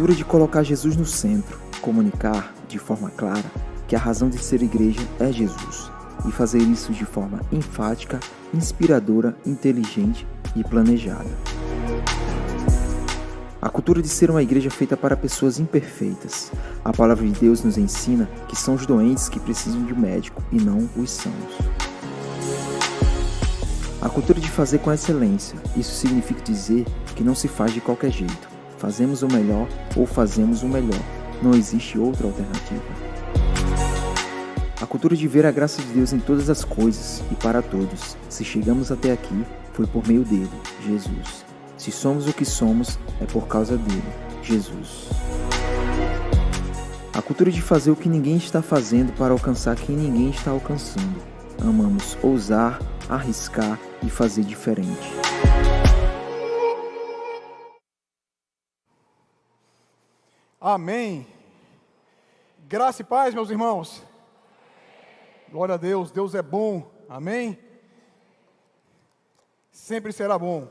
cultura de colocar Jesus no centro, comunicar, de forma clara, que a razão de ser igreja é Jesus, e fazer isso de forma enfática, inspiradora, inteligente e planejada. A cultura de ser uma igreja feita para pessoas imperfeitas. A palavra de Deus nos ensina que são os doentes que precisam de médico e não os sãos. A cultura de fazer com excelência. Isso significa dizer que não se faz de qualquer jeito. Fazemos o melhor ou fazemos o melhor. Não existe outra alternativa. A cultura de ver a graça de Deus em todas as coisas e para todos. Se chegamos até aqui, foi por meio dele, Jesus. Se somos o que somos, é por causa dele, Jesus. A cultura de fazer o que ninguém está fazendo para alcançar quem ninguém está alcançando. Amamos ousar, arriscar e fazer diferente. Amém. Graça e paz, meus irmãos. Glória a Deus, Deus é bom. Amém. Sempre será bom.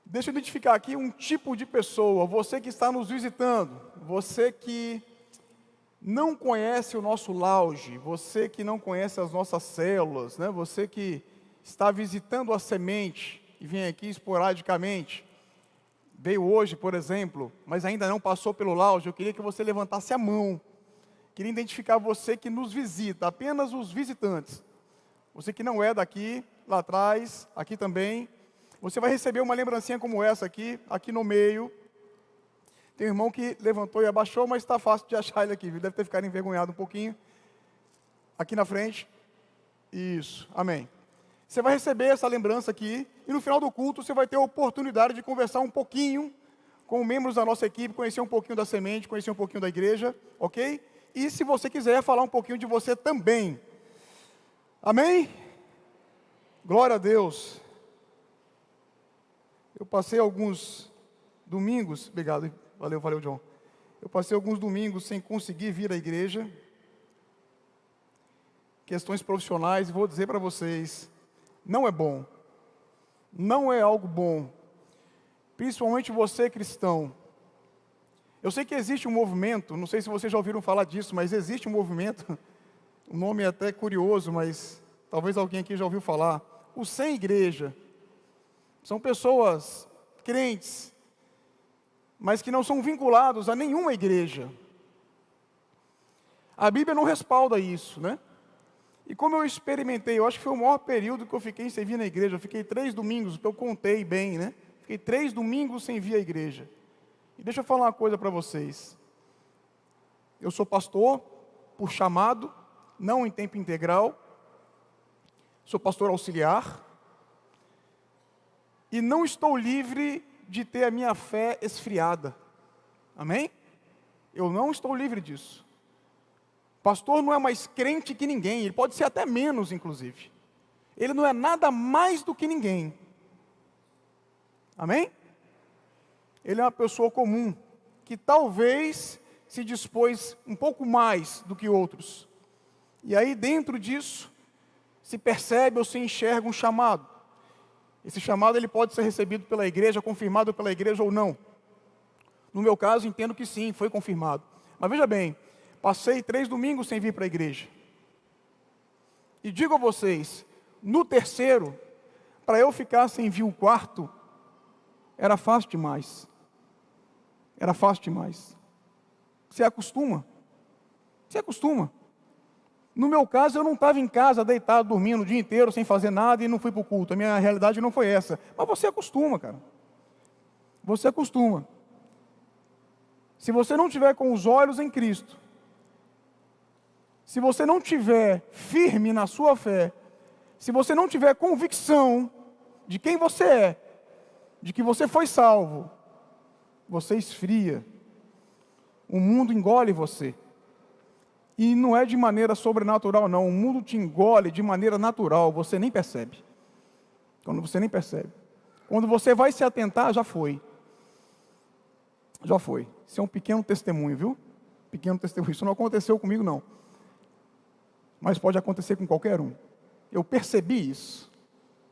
Deixa eu identificar aqui um tipo de pessoa, você que está nos visitando, você que não conhece o nosso lounge, você que não conhece as nossas células, né? Você que está visitando a semente e vem aqui esporadicamente, veio hoje, por exemplo, mas ainda não passou pelo lounge, eu queria que você levantasse a mão, queria identificar você que nos visita, apenas os visitantes, você que não é daqui, lá atrás, aqui também. Você vai receber uma lembrancinha como essa aqui no meio. Tem um irmão que levantou e abaixou, mas está fácil de achar ele aqui, viu? Deve ter ficado envergonhado um pouquinho. Aqui na frente. Isso, amém. Você vai receber essa lembrança aqui, e no final do culto você vai ter a oportunidade de conversar um pouquinho com membros da nossa equipe, conhecer um pouquinho da semente, conhecer um pouquinho da igreja, ok? E se você quiser falar um pouquinho de você também. Amém? Glória a Deus. Eu passei alguns domingos, obrigado, valeu John. Eu passei alguns domingos sem conseguir vir à igreja, questões profissionais, e vou dizer para vocês, não é bom, não é algo bom, principalmente você cristão. Eu sei que existe um movimento, não sei se vocês já ouviram falar disso, mas existe um movimento, o nome é até curioso, mas talvez alguém aqui já ouviu falar, o Sem Igreja. São pessoas crentes, mas que não são vinculados a nenhuma igreja. A Bíblia não respalda isso, né? E como eu experimentei, eu acho que foi o maior período que eu fiquei sem vir na igreja. Eu fiquei 3 domingos, que eu contei bem, né? Fiquei 3 domingos sem vir à igreja. E deixa eu falar uma coisa para vocês. Eu sou pastor por chamado, não em tempo integral. Sou pastor auxiliar. E não estou livre de ter a minha fé esfriada. Amém? Eu não estou livre disso. Pastor não é mais crente que ninguém, ele pode ser até menos, inclusive. Ele não é nada mais do que ninguém. Amém? Ele é uma pessoa comum, que talvez se dispôs um pouco mais do que outros. E aí, dentro disso, se percebe ou se enxerga um chamado. Esse chamado ele pode ser recebido pela igreja, confirmado pela igreja ou não. No meu caso, entendo que sim, foi confirmado. Mas veja bem, passei 3 domingos sem vir para a igreja. E digo a vocês, no terceiro, para eu ficar sem vir o quarto, era fácil demais. Era fácil demais. Você acostuma. Você acostuma. No meu caso, eu não estava em casa, deitado, dormindo o dia inteiro, sem fazer nada, e não fui para o culto. A minha realidade não foi essa. Mas você acostuma, cara. Você acostuma. Se você não tiver com os olhos em Cristo, se você não tiver firme na sua fé, se você não tiver convicção de quem você é, de que você foi salvo, você esfria. O mundo engole você. E não é de maneira sobrenatural, não. O mundo te engole de maneira natural, você nem percebe. Quando você nem percebe. Quando você vai se atentar, já foi. Já foi. Isso é um pequeno testemunho, viu? Pequeno testemunho. Isso não aconteceu comigo, não. Mas pode acontecer com qualquer um. Eu percebi isso.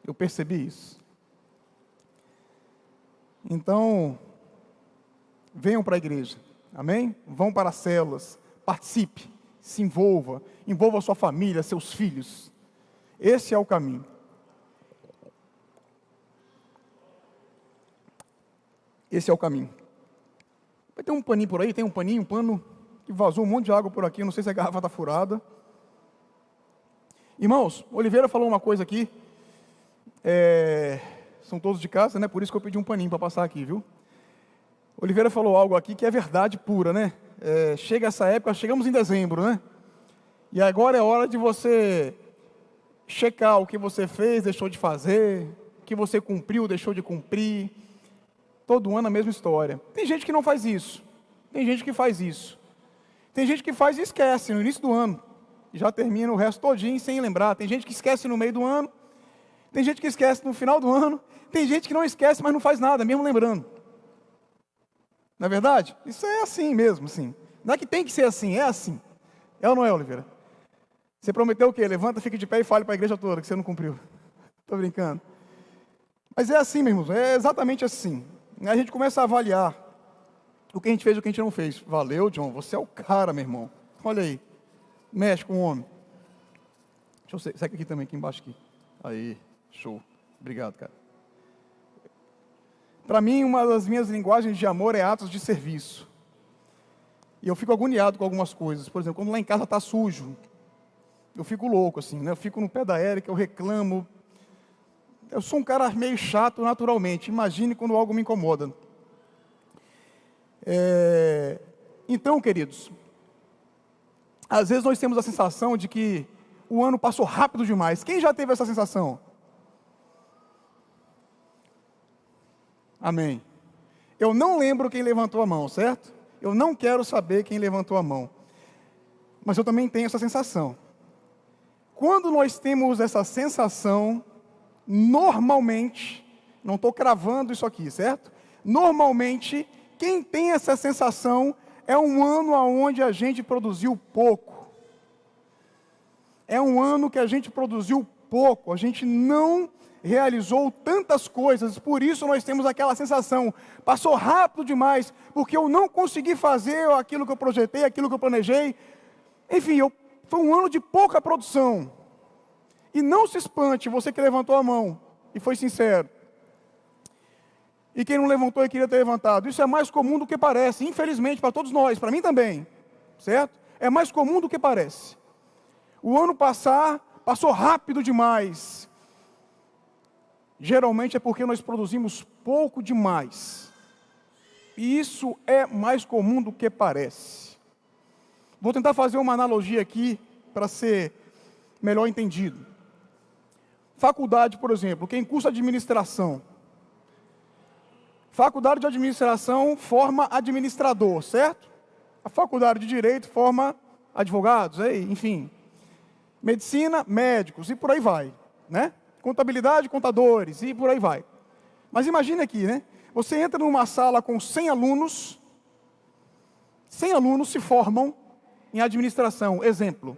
Eu percebi isso. Então, venham para a igreja, amém? Vão para as células, participe, se envolva, envolva a sua família, seus filhos. Esse é o caminho. Esse é o caminho. Vai ter um paninho por aí, tem um pano que vazou um monte de água por aqui, não sei se a garrafa está furada. Irmãos, Oliveira falou uma coisa aqui, são todos de casa, né? Por isso que eu pedi um paninho para passar aqui, viu? Oliveira falou algo aqui que é verdade pura, né? Chega essa época, chegamos em dezembro, né? E agora é hora de você checar o que você fez, deixou de fazer, o que você cumpriu, deixou de cumprir. Todo ano a mesma história. Tem gente que não faz isso. Tem gente que faz isso. Tem gente que faz e esquece no início do ano. E já termina o resto todinho sem lembrar. Tem gente que esquece no meio do ano. Tem gente que esquece no final do ano. Tem gente que não esquece, mas não faz nada, mesmo lembrando. Não é verdade? Isso é assim mesmo, assim. Não é que tem que ser assim, é assim. É ou não é, Oliveira? Você prometeu o quê? Levanta, fique de pé e fale para a igreja toda que você não cumpriu. Estou brincando. Mas é assim, meus irmãos, é exatamente assim. A gente começa a avaliar o que a gente fez e o que a gente não fez. Valeu, John, você é o cara, meu irmão. Olha aí, mexe com o homem. Deixa eu segue aqui também, aqui embaixo. Aqui. Aí, show. Obrigado, cara. Para mim, uma das minhas linguagens de amor é atos de serviço. E eu fico agoniado com algumas coisas. Por exemplo, quando lá em casa está sujo, eu fico louco, assim, né? Eu fico no pé da Érica, eu reclamo. Eu sou um cara meio chato naturalmente. Imagine quando algo me incomoda. Então, queridos, às vezes nós temos a sensação de que o ano passou rápido demais. Quem já teve essa sensação? Amém. Eu não lembro quem levantou a mão, certo? Eu não quero saber quem levantou a mão. Mas eu também tenho essa sensação. Quando nós temos essa sensação, normalmente, não estou cravando isso aqui, certo? Normalmente, quem tem essa sensação é um ano onde a gente produziu pouco. É um ano que a gente produziu pouco, a gente não realizou tantas coisas, por isso nós temos aquela sensação, passou rápido demais, porque eu não consegui fazer aquilo que eu projetei, aquilo que eu planejei. Enfim, foi um ano de pouca produção. E não se espante, você que levantou a mão e foi sincero. E quem não levantou e queria ter levantado. Isso é mais comum do que parece, infelizmente, para todos nós, para mim também. Certo? É mais comum do que parece. O ano passou rápido demais. Geralmente é porque nós produzimos pouco demais. E isso é mais comum do que parece. Vou tentar fazer uma analogia aqui para ser melhor entendido. Faculdade, por exemplo, quem cursa administração. Faculdade de administração forma administrador, certo? A faculdade de direito forma advogados, enfim. Medicina, médicos, e por aí vai, né? Contabilidade, contadores, e por aí vai. Mas imagine aqui, né? Você entra numa sala com 100 alunos, 100 alunos se formam em administração, exemplo.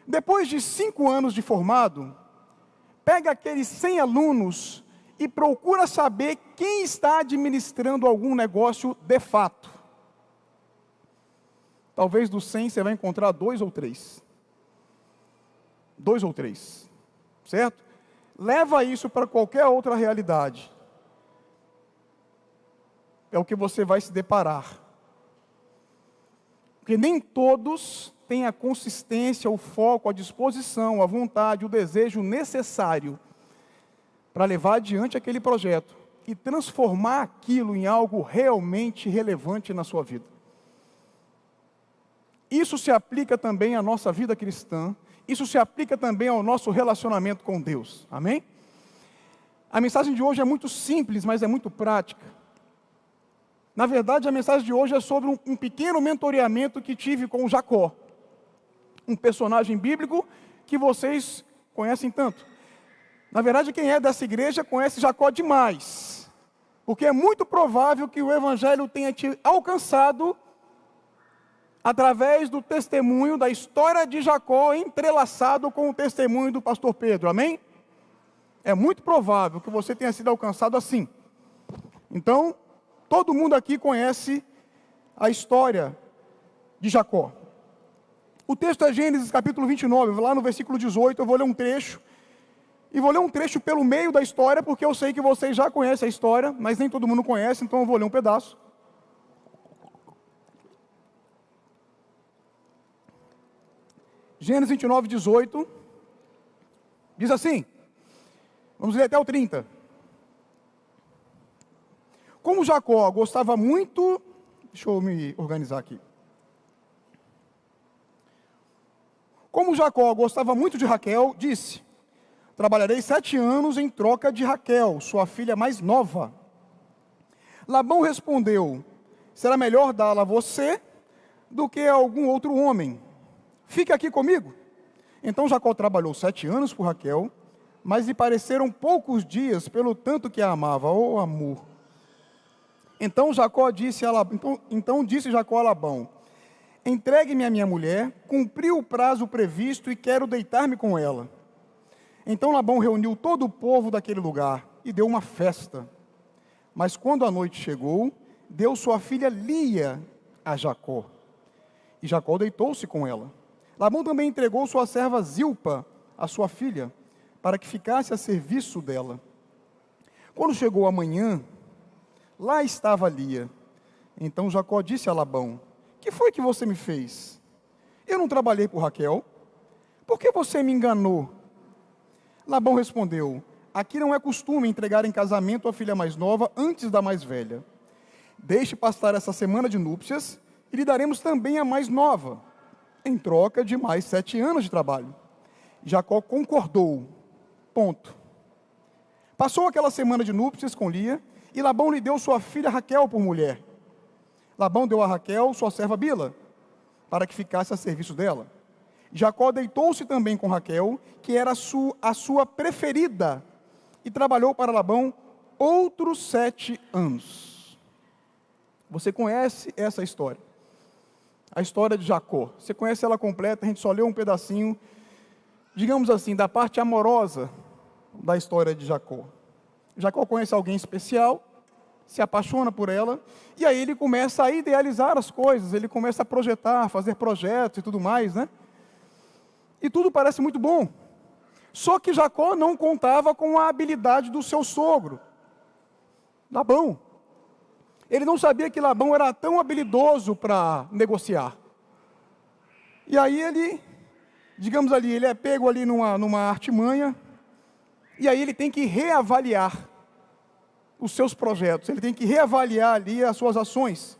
Depois de 5 anos de formado, pega aqueles 100 alunos e procura saber quem está administrando algum negócio de fato. Talvez dos 100 você vai encontrar 2 ou 3. 2 ou 3. Certo? Leva isso para qualquer outra realidade. É o que você vai se deparar. Porque nem todos têm a consistência, o foco, a disposição, a vontade, o desejo necessário para levar adiante aquele projeto e transformar aquilo em algo realmente relevante na sua vida. Isso se aplica também à nossa vida cristã, isso se aplica também ao nosso relacionamento com Deus, amém? A mensagem de hoje é muito simples, mas é muito prática. Na verdade, a mensagem de hoje é sobre um pequeno mentoreamento que tive com Jacó, um personagem bíblico que vocês conhecem tanto. Na verdade, quem é dessa igreja conhece Jacó demais, porque é muito provável que o evangelho tenha te alcançado através do testemunho da história de Jacó entrelaçado com o testemunho do pastor Pedro, amém? É muito provável que você tenha sido alcançado assim. Então, Todo mundo aqui conhece a história de Jacó. O texto é Gênesis capítulo 29, lá no versículo 18, eu vou ler um trecho. E vou ler um trecho pelo meio da história, porque eu sei que vocês já conhecem a história, mas nem todo mundo conhece, então eu vou ler um pedaço. Gênesis 29, 18, diz assim, vamos ler até o 30. Como Jacó gostava muito, deixa eu me organizar aqui. Como Jacó gostava muito de Raquel, disse, trabalharei 7 anos em troca de Raquel, sua filha mais nova. Labão respondeu, será melhor dá-la a você do que a algum outro homem. Fique aqui comigo. Então Jacó trabalhou 7 anos por Raquel, mas lhe pareceram poucos dias pelo tanto que a amava, oh amor. Então disse Jacó a Labão, entregue-me a minha mulher, cumpri o prazo previsto e quero deitar-me com ela. Então Labão reuniu todo o povo daquele lugar e deu uma festa. Mas quando a noite chegou, deu sua filha Lia a Jacó. E Jacó deitou-se com ela. Labão também entregou sua serva Zilpa, a sua filha, para que ficasse a serviço dela. Quando chegou a manhã, lá estava Lia. Então Jacó disse a Labão, que foi que você me fez? Eu não trabalhei por Raquel? Por que você me enganou? Labão respondeu, aqui não é costume entregar em casamento a filha mais nova antes da mais velha. Deixe passar essa semana de núpcias e lhe daremos também a mais nova, em troca de mais 7 anos de trabalho. Jacó concordou. Ponto. Passou aquela semana de núpcias com Lia, e Labão lhe deu sua filha Raquel por mulher. Labão deu a Raquel sua serva Bila, para que ficasse a serviço dela. Jacó deitou-se também com Raquel, que era a sua preferida, e trabalhou para Labão outros 7 anos. Você conhece essa história? A história de Jacó. Você conhece ela completa, a gente só leu um pedacinho, digamos assim, da parte amorosa da história de Jacó. Jacó conhece alguém especial, se apaixona por ela, e aí ele começa a idealizar as coisas, ele começa a projetar, fazer projetos e tudo mais, né? E tudo parece muito bom. Só que Jacó não contava com a habilidade do seu sogro, Labão. Ele não sabia que Labão era tão habilidoso para negociar. E aí ele, digamos ali, ele é pego ali numa artimanha, e aí ele tem que reavaliar os seus projetos, ele tem que reavaliar ali as suas ações.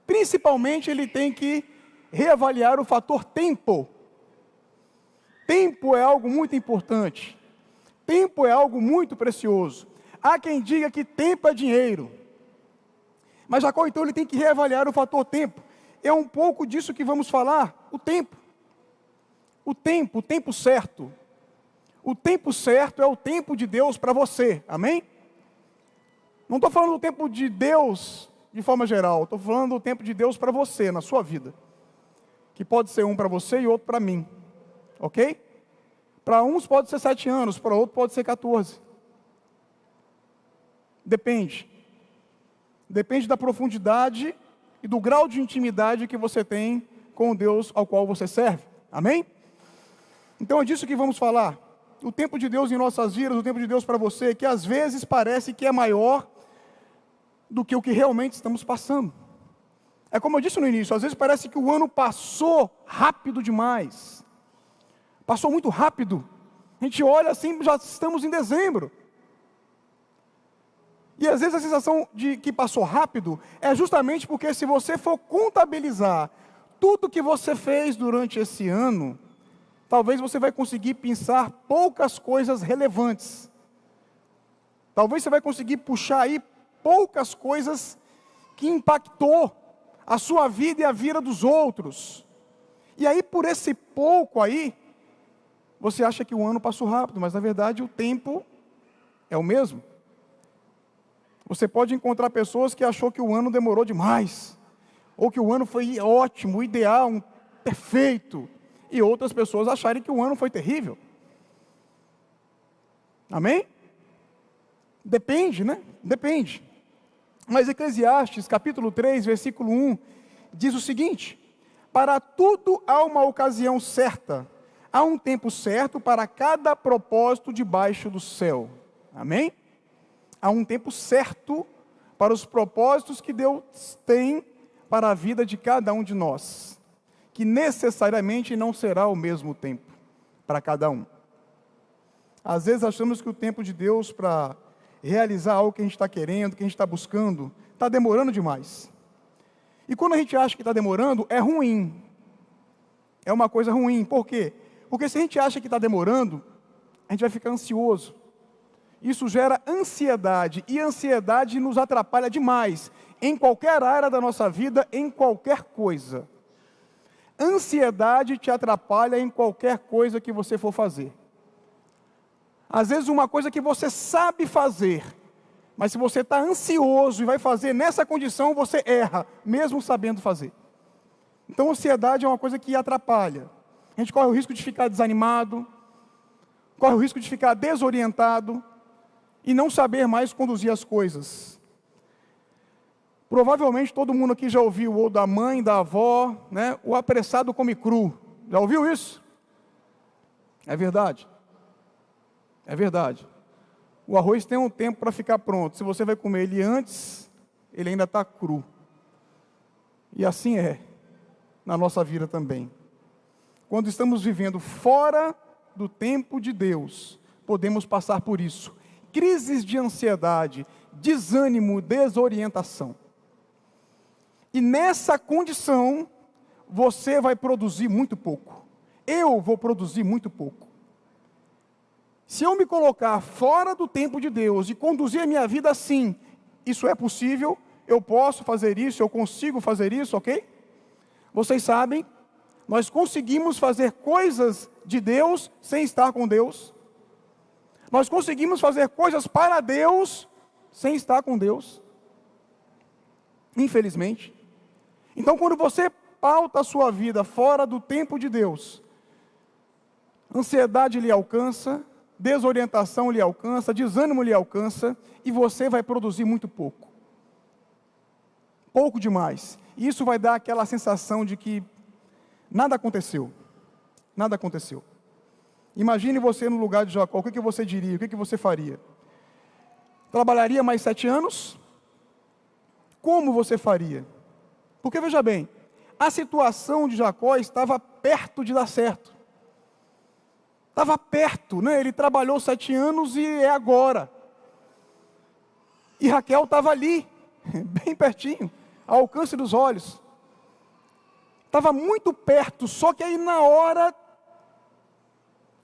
Principalmente ele tem que reavaliar o fator tempo. Tempo é algo muito importante. Tempo é algo muito precioso. Há quem diga que tempo é dinheiro. Mas Jacó, então, ele tem que reavaliar o fator tempo. É um pouco disso que vamos falar, o tempo. O tempo certo. O tempo certo é o tempo de Deus para você, amém? Não estou falando do tempo de Deus de forma geral, estou falando do tempo de Deus para você, na sua vida. Que pode ser um para você e outro para mim, ok? Para uns pode ser 7 anos, para outro pode ser 14. Depende. Depende da profundidade e do grau de intimidade que você tem com o Deus ao qual você serve. Amém? Então é disso que vamos falar. O tempo de Deus em nossas vidas, o tempo de Deus para você, que às vezes parece que é maior do que o que realmente estamos passando. É como eu disse no início, às vezes parece que o ano passou rápido demais. Passou muito rápido. A gente olha assim, já estamos em dezembro. E às vezes a sensação de que passou rápido é justamente porque se você for contabilizar tudo que você fez durante esse ano, talvez você vai conseguir pensar poucas coisas relevantes. Talvez você vai conseguir puxar aí poucas coisas que impactou a sua vida e a vida dos outros. E aí por esse pouco aí, você acha que o ano passou rápido, mas na verdade o tempo é o mesmo. Você pode encontrar pessoas que achou que o ano demorou demais, ou que o ano foi ótimo, ideal, perfeito, e outras pessoas acharem que o ano foi terrível. Amém? Depende, né? Depende. Mas Eclesiastes, capítulo 3, versículo 1, diz o seguinte: para tudo há uma ocasião certa, há um tempo certo para cada propósito debaixo do céu. Amém? Há um tempo certo para os propósitos que Deus tem para a vida de cada um de nós, que necessariamente não será o mesmo tempo para cada um. Às vezes achamos que o tempo de Deus para realizar algo que a gente está querendo, que a gente está buscando, está demorando demais. E quando a gente acha que está demorando, é ruim. É uma coisa ruim. Por quê? Porque se a gente acha que está demorando, a gente vai ficar ansioso. Isso gera ansiedade, e ansiedade nos atrapalha demais, em qualquer área da nossa vida, em qualquer coisa. Ansiedade te atrapalha em qualquer coisa que você for fazer. Às vezes uma coisa que você sabe fazer, mas se você está ansioso e vai fazer nessa condição, você erra, mesmo sabendo fazer. Então, ansiedade é uma coisa que atrapalha. A gente corre o risco de ficar desanimado, corre o risco de ficar desorientado e não saber mais conduzir as coisas. Provavelmente todo mundo aqui já ouviu, ou da mãe, da avó, né? O apressado come cru. Já ouviu isso? É verdade. É verdade. O arroz tem um tempo para ficar pronto. Se você vai comer ele antes, ele ainda está cru. E assim é na nossa vida também. Quando estamos vivendo fora do tempo de Deus, podemos passar por isso. Crises de ansiedade, desânimo, desorientação. E nessa condição, você vai produzir muito pouco. Eu vou produzir muito pouco. Se eu me colocar fora do tempo de Deus e conduzir a minha vida assim, isso é possível, eu posso fazer isso, eu consigo fazer isso, ok? Vocês sabem, nós conseguimos fazer coisas de Deus sem estar com Deus. Nós conseguimos fazer coisas para Deus sem estar com Deus. Infelizmente. Então, quando você pauta a sua vida fora do tempo de Deus, ansiedade lhe alcança, desorientação lhe alcança, desânimo lhe alcança, e você vai produzir muito pouco. Pouco demais. E isso vai dar aquela sensação de que nada aconteceu. Nada aconteceu. Imagine você no lugar de Jacó, o que você diria, o que você faria? Trabalharia mais 7 anos? Como você faria? Porque veja bem, a situação de Jacó estava perto de dar certo. Estava perto, né? Ele trabalhou 7 anos e é agora. E Raquel estava ali, bem pertinho, ao alcance dos olhos. Estava muito perto, só que aí na hora,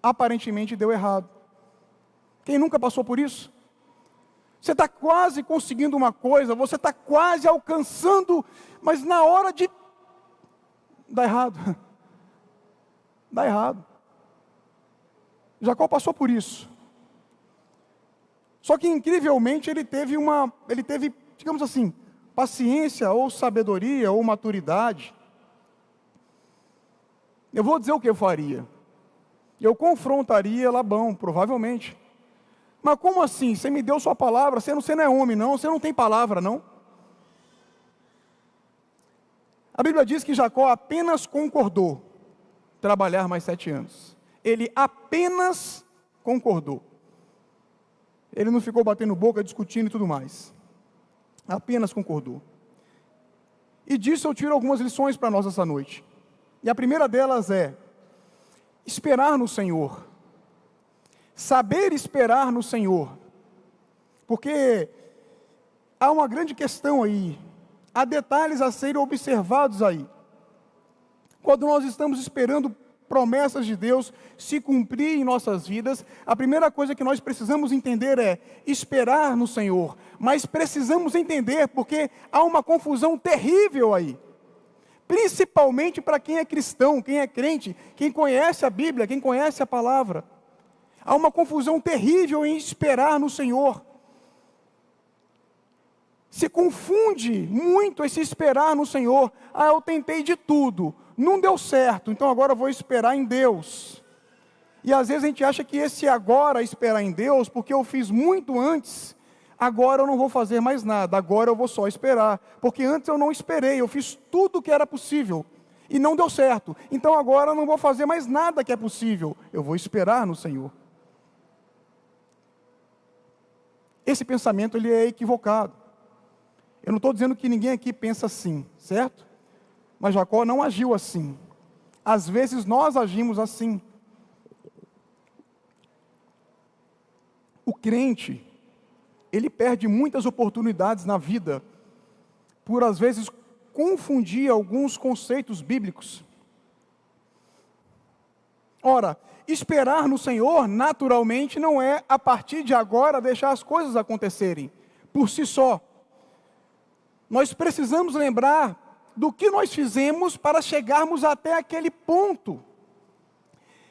aparentemente deu errado. Quem nunca passou por isso? Você está quase conseguindo uma coisa, você está quase alcançando, mas na hora de... dá errado. Dá errado. Jacó passou por isso. Só que incrivelmente ele teve, digamos assim, paciência ou sabedoria ou maturidade. Eu vou dizer o que eu faria. Eu confrontaria Labão, provavelmente. Mas como assim? Você me deu sua palavra, você não é homem não, você não tem palavra não. A Bíblia diz que Jacó apenas concordou trabalhar mais 7 anos. Ele apenas concordou. Ele não ficou batendo boca, discutindo e tudo mais. Apenas concordou. E disso eu tiro algumas lições para nós essa noite. E a primeira delas é esperar no Senhor. Saber esperar no Senhor. Porque há uma grande questão aí. Há detalhes a serem observados aí. Quando nós estamos esperando promessas de Deus se cumprir em nossas vidas, a primeira coisa que nós precisamos entender é esperar no Senhor. Mas precisamos entender porque há uma confusão terrível aí. Principalmente para quem é cristão, quem é crente, quem conhece a Bíblia, quem conhece a palavra. Há uma confusão terrível em esperar no Senhor. Se confunde muito esse esperar no Senhor. Ah, eu tentei de tudo, não deu certo, então agora eu vou esperar em Deus. E às vezes a gente acha que esse agora esperar em Deus, porque eu fiz muito antes, agora eu não vou fazer mais nada, agora eu vou só esperar. Porque antes eu não esperei, eu fiz tudo o que era possível e não deu certo. Então agora eu não vou fazer mais nada que é possível, eu vou esperar no Senhor. Esse pensamento ele é equivocado. Eu não estou dizendo que ninguém aqui pensa assim, certo? Mas Jacó não agiu assim. Às vezes nós agimos assim. O crente, ele perde muitas oportunidades na vida por às vezes confundir alguns conceitos bíblicos. Ora, esperar no Senhor naturalmente não é a partir de agora deixar as coisas acontecerem por si só. Nós precisamos lembrar do que nós fizemos para chegarmos até aquele ponto.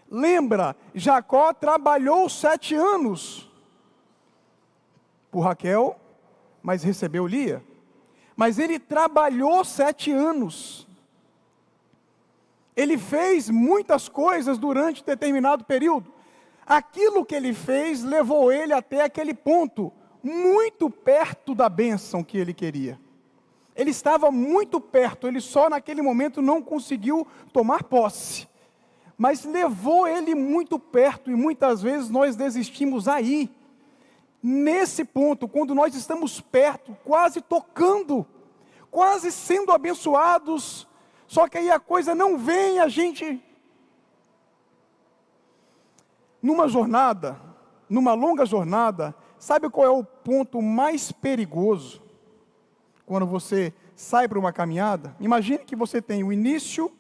Lembra, Jacó trabalhou 7 anos por Raquel, mas recebeu Lia. Mas ele trabalhou 7 anos. Ele fez muitas coisas durante determinado período. Aquilo que ele fez levou ele até aquele ponto, muito perto da bênção que ele queria. Ele estava muito perto, ele só naquele momento não conseguiu tomar posse. Mas levou ele muito perto e muitas vezes nós desistimos aí. Nesse ponto, quando nós estamos perto, quase tocando, quase sendo abençoados, só que aí a coisa não vem, a gente... Numa jornada, numa longa jornada, sabe qual é o ponto mais perigoso? Quando você sai para uma caminhada, imagine que você tem o início,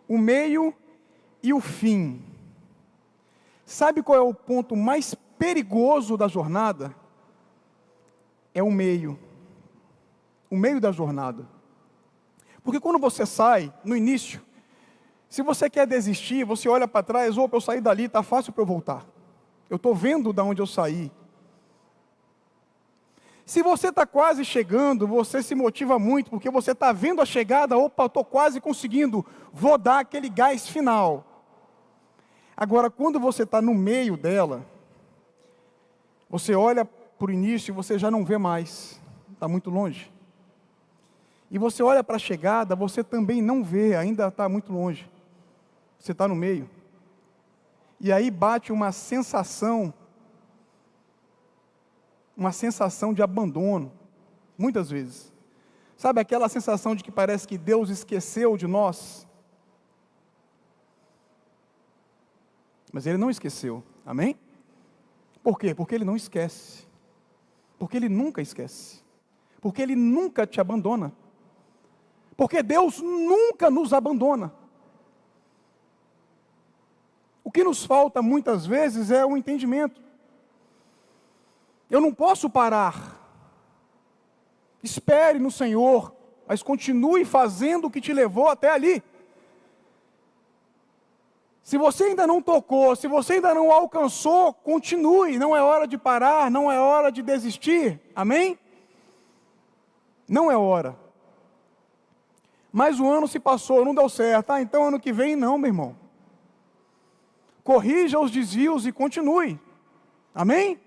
o meio e o fim. Sabe qual é o ponto mais perigoso da jornada? É o meio da jornada. Porque quando você sai, no início, se você quer desistir, você olha para trás, opa, eu saí dali, está fácil para eu voltar. Eu estou vendo de onde eu saí. Se você está quase chegando, você se motiva muito, porque você está vendo a chegada, opa, eu estou quase conseguindo, vou dar aquele gás final. Agora, quando você está no meio dela, você olha para o início e você já não vê mais, está muito longe. E você olha para a chegada, você também não vê, ainda está muito longe. Você está no meio. E aí bate uma sensação de abandono, muitas vezes. Sabe aquela sensação de que parece que Deus esqueceu de nós? Mas Ele não esqueceu, amém? Por quê? Porque Ele não esquece. Porque Ele nunca esquece. Porque Ele nunca te abandona. Porque Deus nunca nos abandona. O que nos falta muitas vezes é o entendimento. Eu não posso parar. Espere no Senhor, mas continue fazendo o que te levou até ali. Se você ainda não tocou, se você ainda não alcançou, continue. Não é hora de parar, não é hora de desistir. Amém? Não é hora. Mas o ano se passou, não deu certo. Então ano que vem não, meu irmão. Corrija os desvios e continue. Amém?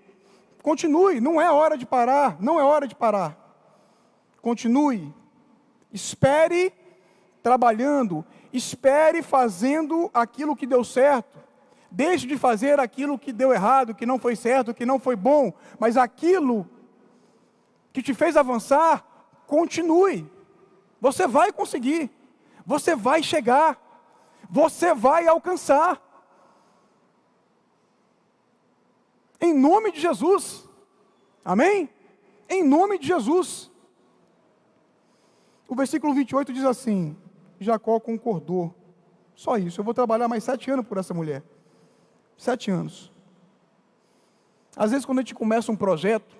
Continue, não é hora de parar, não é hora de parar. Continue. Espere trabalhando, espere fazendo aquilo que deu certo. Deixe de fazer aquilo que deu errado, que não foi certo, que não foi bom. Mas aquilo que te fez avançar, continue. Você vai conseguir, você vai chegar, você vai alcançar. Em nome de Jesus, amém? Em nome de Jesus. O versículo 28 diz assim, Jacó concordou, só isso, eu vou trabalhar mais 7 anos por essa mulher, 7 anos. Às vezes quando a gente começa um projeto,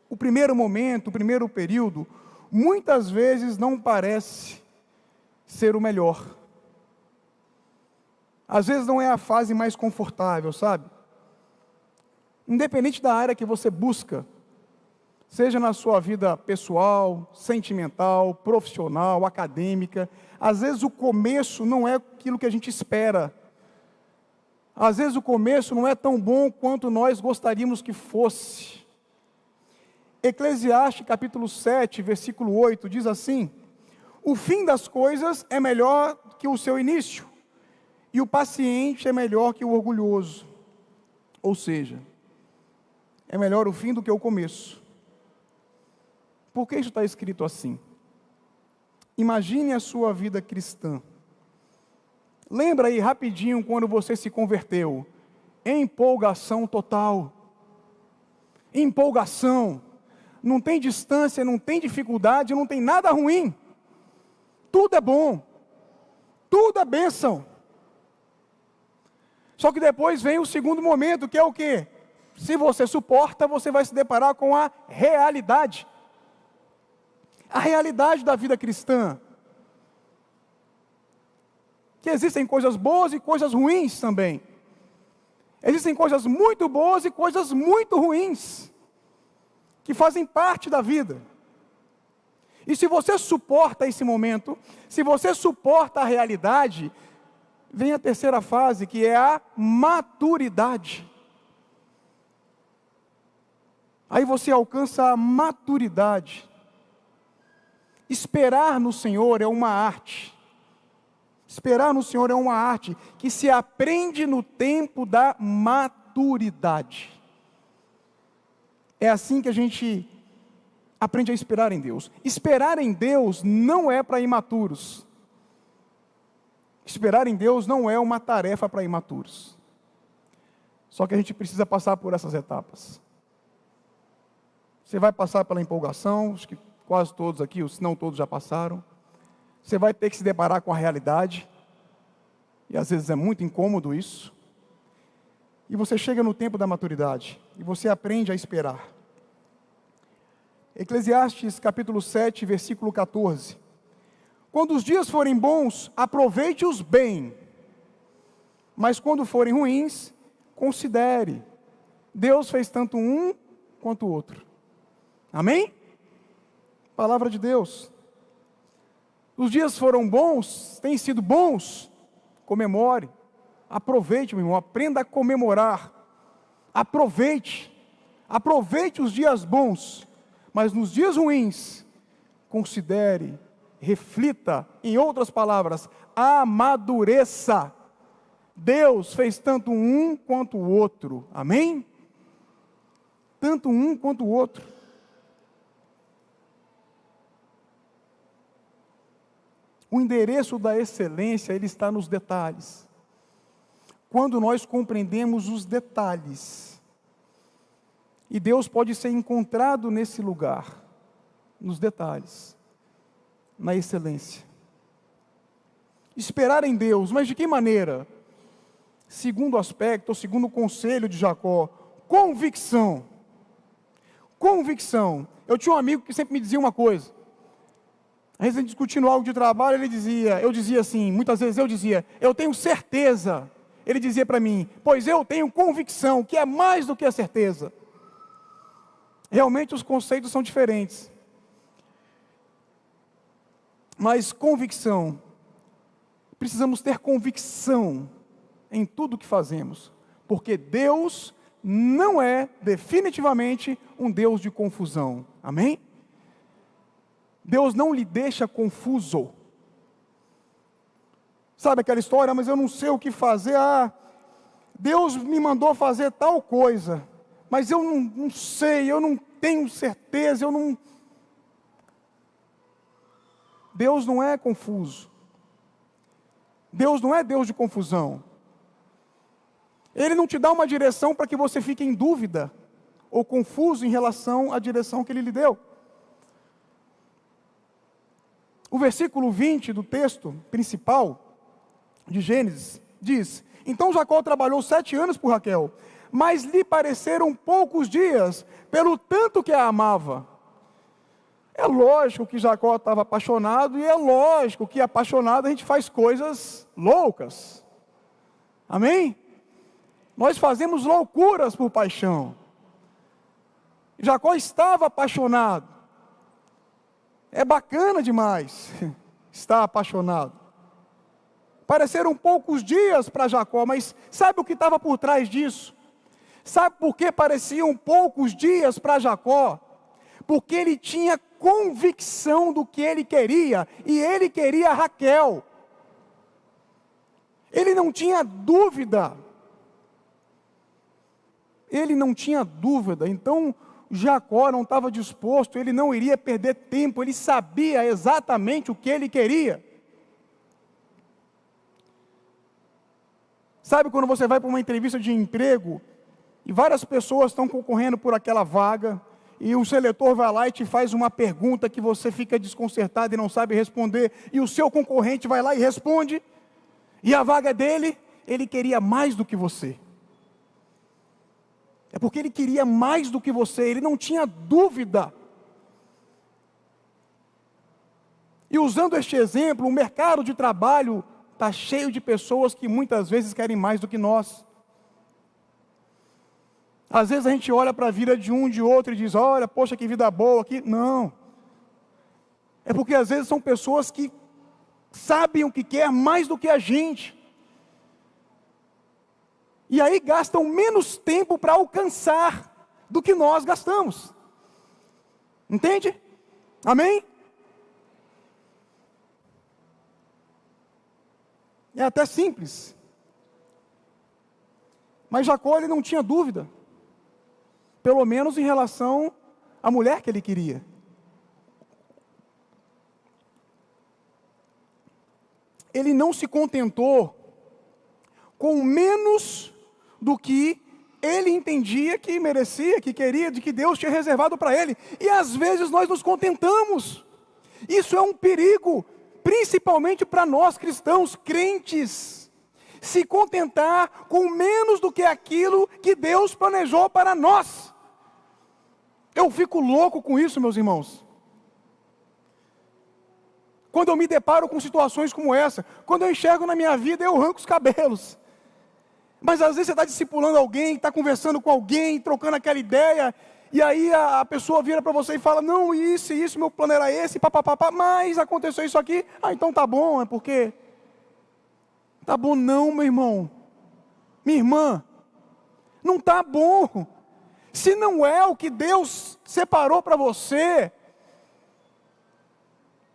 o primeiro momento, o primeiro período, muitas vezes não parece ser o melhor. Às vezes não é a fase mais confortável, sabe? Independente da área que você busca, seja na sua vida pessoal, sentimental, profissional, acadêmica, às vezes o começo não é aquilo que a gente espera. Às vezes o começo não é tão bom quanto nós gostaríamos que fosse. Eclesiastes capítulo 7, versículo 8, diz assim: o fim das coisas é melhor que o seu início, e o paciente é melhor que o orgulhoso. Ou seja, é melhor o fim do que o começo. Por que isso está escrito assim? Imagine a sua vida cristã. Lembra aí rapidinho quando você se converteu. Empolgação total. Empolgação. Não tem distância, não tem dificuldade, não tem nada ruim. Tudo é bom. Tudo é bênção. Só que depois vem o segundo momento, que é o quê? Se você suporta, você vai se deparar com a realidade. A realidade da vida cristã. Que existem coisas boas e coisas ruins também. Existem coisas muito boas e coisas muito ruins, que fazem parte da vida. E se você suporta esse momento, se você suporta a realidade, vem a terceira fase, que é a maturidade. Aí você alcança a maturidade. Esperar no Senhor é uma arte. Esperar no Senhor é uma arte que se aprende no tempo da maturidade. É assim que a gente aprende a esperar em Deus. Esperar em Deus não é para imaturos. Esperar em Deus não é uma tarefa para imaturos. Só que a gente precisa passar por essas etapas. Você vai passar pela empolgação, acho que quase todos aqui, ou se não todos já passaram. Você vai ter que se deparar com a realidade, e às vezes é muito incômodo isso. E você chega no tempo da maturidade, e você aprende a esperar. Eclesiastes capítulo 7, versículo 14. Quando os dias forem bons, aproveite-os bem, mas quando forem ruins, considere. Deus fez tanto um quanto o outro. Amém? Palavra de Deus. Os dias foram bons, têm sido bons, comemore, aproveite, meu irmão, aprenda a comemorar, aproveite os dias bons, mas nos dias ruins, considere, reflita, em outras palavras, amadureça. Deus fez tanto um quanto o outro, amém? Tanto um quanto o outro. O endereço da excelência, ele está nos detalhes. Quando nós compreendemos os detalhes, e Deus pode ser encontrado nesse lugar, nos detalhes, na excelência. Esperar em Deus, mas de que maneira? Segundo aspecto, ou segundo o conselho de Jacó, convicção. Convicção. Eu tinha um amigo que sempre me dizia uma coisa. A gente discutindo algo de trabalho, eu dizia assim, muitas vezes eu dizia, eu tenho certeza. Ele dizia para mim, pois eu tenho convicção, que é mais do que a certeza. Realmente os conceitos são diferentes. Mas convicção, precisamos ter convicção em tudo que fazemos, porque Deus não é definitivamente um Deus de confusão. Amém? Deus não lhe deixa confuso. Sabe aquela história, mas eu não sei o que fazer. Deus me mandou fazer tal coisa, mas eu não sei, eu não tenho certeza, Deus não é confuso. Deus não é Deus de confusão. Ele não te dá uma direção para que você fique em dúvida ou confuso em relação à direção que Ele lhe deu. O versículo 20 do texto principal de Gênesis diz: então Jacó trabalhou 7 anos por Raquel, mas lhe pareceram poucos dias, pelo tanto que a amava. É lógico que Jacó estava apaixonado, e é lógico que apaixonado a gente faz coisas loucas. Amém? Nós fazemos loucuras por paixão. Jacó estava apaixonado. É bacana demais estar apaixonado. Pareceram poucos dias para Jacó, mas sabe o que estava por trás disso? Sabe por que pareciam poucos dias para Jacó? porque ele tinha convicção do que ele queria, e ele queria Raquel. Ele não tinha dúvida. Ele não tinha dúvida. Então, Jacó não estava disposto, ele não iria perder tempo, ele sabia exatamente o que ele queria. Sabe quando você vai para uma entrevista de emprego, e várias pessoas estão concorrendo por aquela vaga, e o seletor vai lá e te faz uma pergunta que você fica desconcertado e não sabe responder, e o seu concorrente vai lá e responde, e a vaga dele, ele queria mais do que você. É porque ele queria mais do que você, ele não tinha dúvida. E usando este exemplo, o mercado de trabalho está cheio de pessoas que muitas vezes querem mais do que nós. Às vezes a gente olha para a vida de um, de outro e diz, olha, poxa, que vida boa aqui. Não. É porque às vezes são pessoas que sabem o que quer mais do que a gente. E aí gastam menos tempo para alcançar do que nós gastamos. Entende? Amém? É até simples. Mas Jacó, ele não tinha dúvida. Pelo menos em relação à mulher que ele queria. Ele não se contentou com menos do que ele entendia que merecia, que queria, de que Deus tinha reservado para ele. E às vezes nós nos contentamos. Isso é um perigo, principalmente para nós cristãos, crentes. Se contentar com menos do que aquilo que Deus planejou para nós. Eu fico louco com isso, meus irmãos. Quando eu me deparo com situações como essa, quando eu enxergo na minha vida, eu arranco os cabelos. Mas às vezes você está discipulando alguém, está conversando com alguém, trocando aquela ideia, e aí a pessoa vira para você e fala, não, isso, meu plano era esse, papapá, mas aconteceu isso aqui, então tá bom, é porque... Tá bom não, meu irmão, minha irmã, não tá bom. Se não é o que Deus separou para você,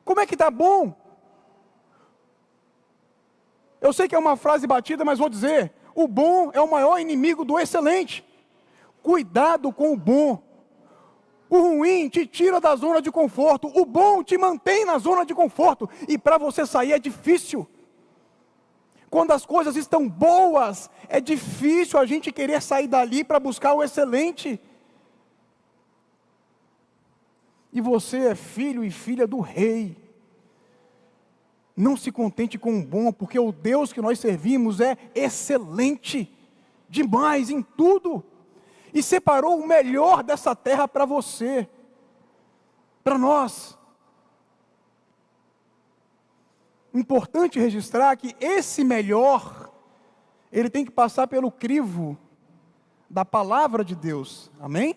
como é que tá bom? Eu sei que é uma frase batida, mas vou dizer, o bom é o maior inimigo do excelente. Cuidado com o bom. O ruim te tira da zona de conforto, o bom te mantém na zona de conforto, e para você sair é difícil. Quando as coisas estão boas, é difícil a gente querer sair dali para buscar o excelente. E você é filho e filha do rei. Não se contente com o bom, porque o Deus que nós servimos é excelente demais em tudo. E separou o melhor dessa terra para você, para nós. Importante registrar que esse melhor, ele tem que passar pelo crivo da palavra de Deus, amém?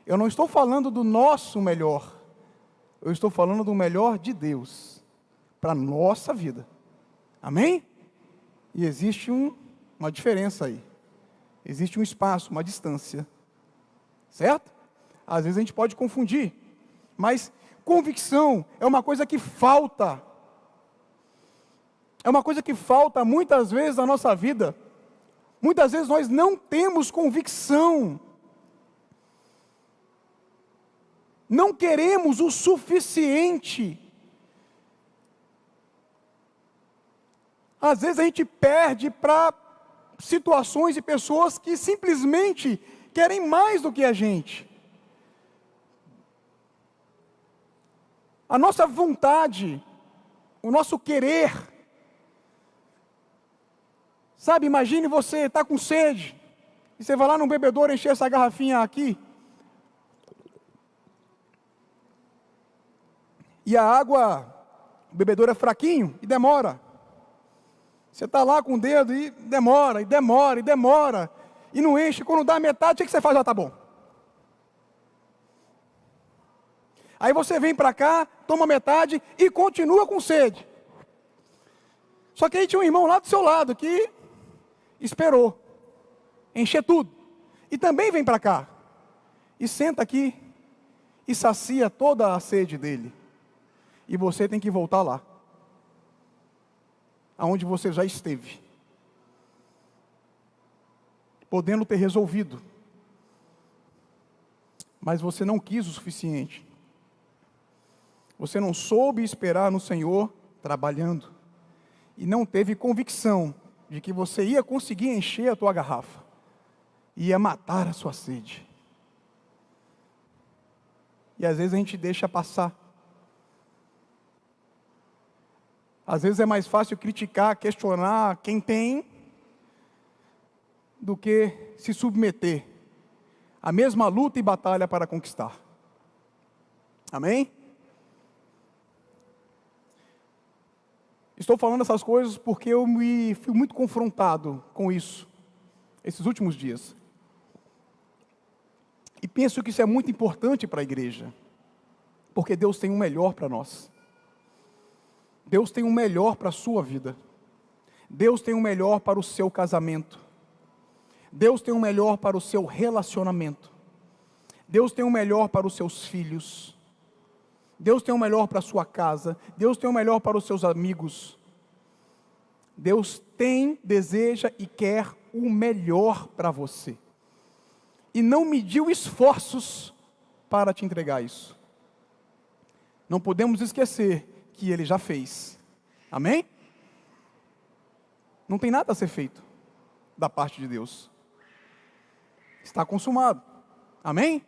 Eu não estou falando do nosso melhor, eu estou falando do melhor de Deus, para a nossa vida, amém? E existe uma diferença aí, existe um espaço, uma distância, certo? Às vezes a gente pode confundir, mas convicção é uma coisa que falta. É uma coisa que falta muitas vezes na nossa vida. Muitas vezes nós não temos convicção. Não queremos o suficiente. Às vezes a gente perde para situações e pessoas que simplesmente querem mais do que a gente. A nossa vontade, o nosso querer. Sabe, imagine você está com sede, e você vai lá no bebedouro encher essa garrafinha aqui, e a água, o bebedouro é fraquinho, e demora. Você está lá com o dedo, e demora, e não enche. Quando dá a metade, o que você faz? Tá bom. Aí você vem para cá, toma metade, e continua com sede. Só que aí tinha um irmão lá do seu lado, que esperou encher tudo, e também vem para cá, e senta aqui, e sacia toda a sede dele. E você tem que voltar lá, aonde você já esteve, podendo ter resolvido, mas você não quis o suficiente. Você não soube esperar no Senhor trabalhando, e não teve convicção de que você ia conseguir encher a tua garrafa, ia matar a sua sede. E às vezes a gente deixa passar. Às vezes é mais fácil criticar, questionar quem tem, do que se submeter à mesma luta e batalha para conquistar. Amém? Estou falando essas coisas porque eu fui muito confrontado com isso, esses últimos dias. E penso que isso é muito importante para a igreja, porque Deus tem o melhor para nós. Deus tem o melhor para a sua vida. Deus tem o melhor para o seu casamento. Deus tem o melhor para o seu relacionamento. Deus tem o melhor para os seus filhos. Deus tem o melhor para a sua casa. Deus tem o melhor para os seus amigos. Deus tem, deseja e quer o melhor para você. E não mediu esforços para te entregar isso. Não podemos esquecer que Ele já fez. Amém? Não tem nada a ser feito da parte de Deus. Está consumado. Amém?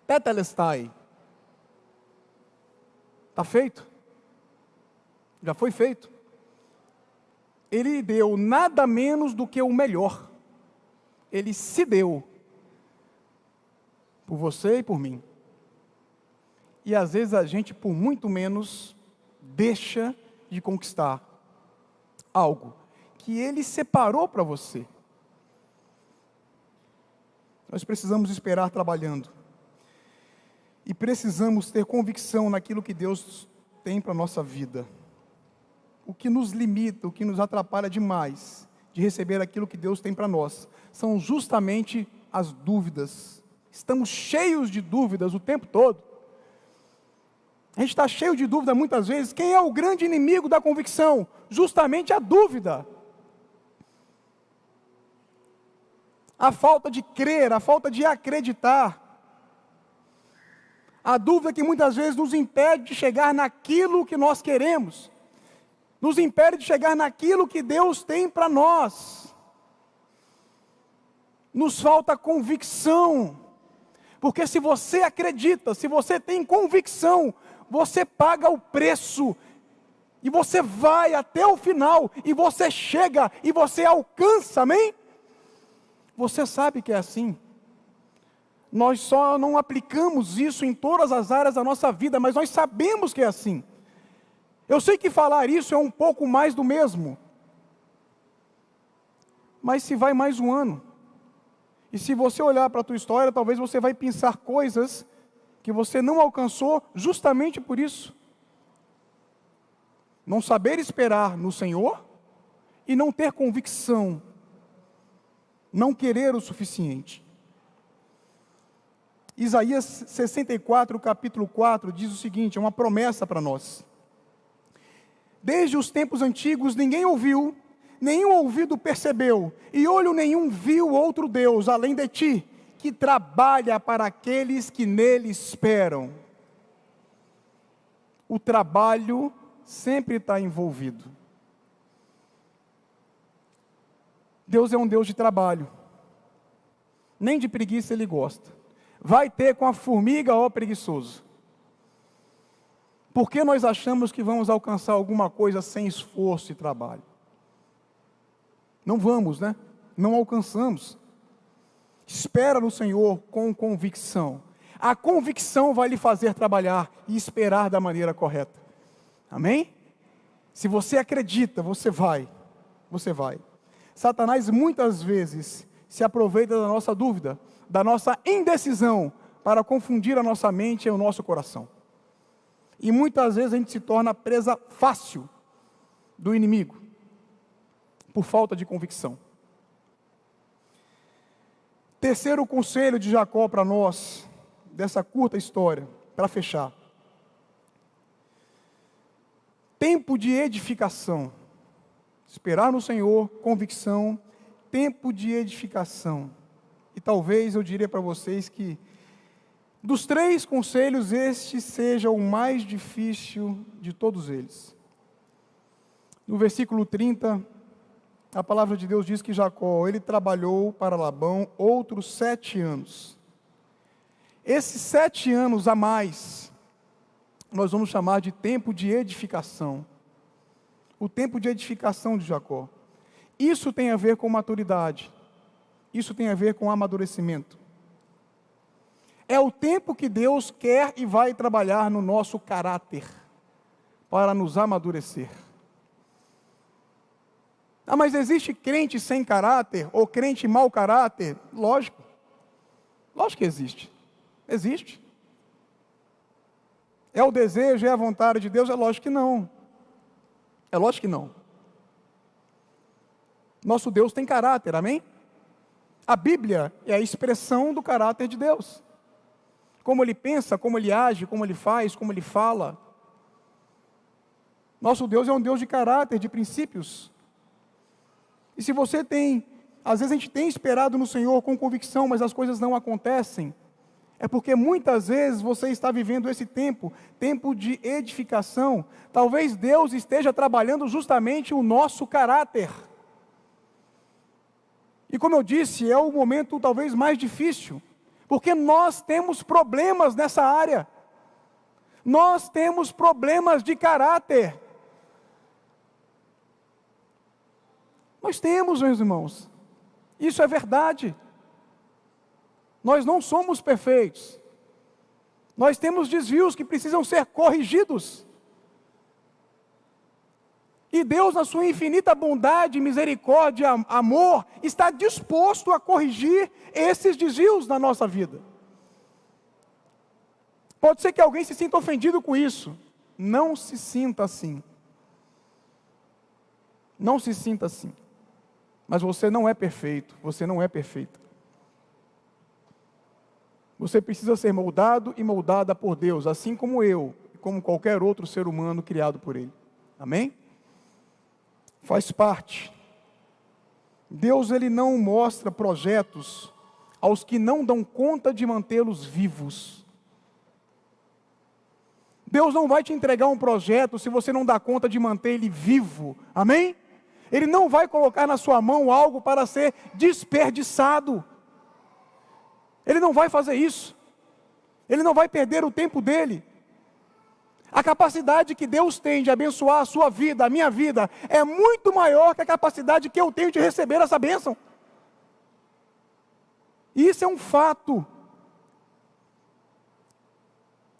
Tetelestai. Está feito. Já foi feito. Ele deu nada menos do que o melhor. Ele se deu por você e por mim. E às vezes a gente, por muito menos, deixa de conquistar algo que Ele separou para você. Nós precisamos esperar trabalhando. E precisamos ter convicção naquilo que Deus tem para a nossa vida. O que nos limita, o que nos atrapalha demais de receber aquilo que Deus tem para nós, são justamente as dúvidas. Estamos cheios de dúvidas o tempo todo. A gente está cheio de dúvida muitas vezes. Quem é o grande inimigo da convicção? Justamente a dúvida. A falta de crer, a falta de acreditar. A dúvida que muitas vezes nos impede de chegar naquilo que nós queremos. Nos impede de chegar naquilo que Deus tem para nós. Nos falta convicção. Porque se você acredita, se você tem convicção, você paga o preço. E você vai até o final. E você chega e você alcança, amém? Você sabe que é assim. Nós só não aplicamos isso em todas as áreas da nossa vida, mas nós sabemos que é assim. Eu sei que falar isso é um pouco mais do mesmo. Mas se vai mais um ano, e se você olhar para a tua história, talvez você vai pensar coisas que você não alcançou justamente por isso. Não saber esperar no Senhor e não ter convicção. Não querer o suficiente. Isaías 64, capítulo 4, diz o seguinte, é uma promessa para nós. Desde os tempos antigos ninguém ouviu, nenhum ouvido percebeu, e olho nenhum viu outro Deus, além de ti, que trabalha para aqueles que nele esperam. O trabalho sempre está envolvido. Deus é um Deus de trabalho. Nem de preguiça Ele gosta. Vai ter com a formiga, ó preguiçoso. Por que nós achamos que vamos alcançar alguma coisa sem esforço e trabalho? Não vamos, né? Não alcançamos. Espera no Senhor com convicção. A convicção vai lhe fazer trabalhar e esperar da maneira correta. Amém? Se você acredita, você vai. Você vai. Satanás muitas vezes se aproveita da nossa dúvida, da nossa indecisão, para confundir a nossa mente e o nosso coração. E muitas vezes a gente se torna presa fácil do inimigo, por falta de convicção. Terceiro conselho de Jacó para nós, dessa curta história, para fechar. Tempo de edificação. Esperar no Senhor, convicção, tempo de edificação. E talvez eu diria para vocês que, dos 3 conselhos, este seja o mais difícil de todos eles. No versículo 30, a palavra de Deus diz que Jacó, ele trabalhou para Labão outros 7 anos. Esses 7 anos a mais, nós vamos chamar de tempo de edificação. O tempo de edificação de Jacó. Isso tem a ver com maturidade. Isso tem a ver com amadurecimento. É o tempo que Deus quer e vai trabalhar no nosso caráter, para nos amadurecer. Ah, mas existe crente sem caráter, ou crente mau caráter? Lógico. Lógico que existe. Existe. É o desejo, é a vontade de Deus? É lógico que não. É lógico que não. Nosso Deus tem caráter, amém? A Bíblia é a expressão do caráter de Deus. Como Ele pensa, como Ele age, como Ele faz, como Ele fala. Nosso Deus é um Deus de caráter, de princípios. E se você tem, às vezes a gente tem esperado no Senhor com convicção, mas as coisas não acontecem, é porque muitas vezes você está vivendo esse tempo de edificação. Talvez Deus esteja trabalhando justamente o nosso caráter. E como eu disse, é o momento talvez mais difícil, porque nós temos problemas nessa área. Nós temos problemas de caráter. Nós temos, meus irmãos. Isso é verdade. Nós não somos perfeitos. Nós temos desvios que precisam ser corrigidos. E Deus, na sua infinita bondade, misericórdia, amor, está disposto a corrigir esses desvios na nossa vida. Pode ser que alguém se sinta ofendido com isso. Não se sinta assim. Não se sinta assim. Mas você não é perfeito. Você não é perfeita. Você precisa ser moldado e moldada por Deus, assim como eu, e como qualquer outro ser humano criado por Ele. Amém? Faz parte. Deus, Ele não mostra projetos aos que não dão conta de mantê-los vivos. Deus não vai te entregar um projeto se você não dá conta de manter ele vivo. Amém? Ele não vai colocar na sua mão algo para ser desperdiçado. Ele não vai fazer isso. Ele não vai perder o tempo dele. A capacidade que Deus tem de abençoar a sua vida, a minha vida, é muito maior que a capacidade que eu tenho de receber essa bênção. E isso é um fato.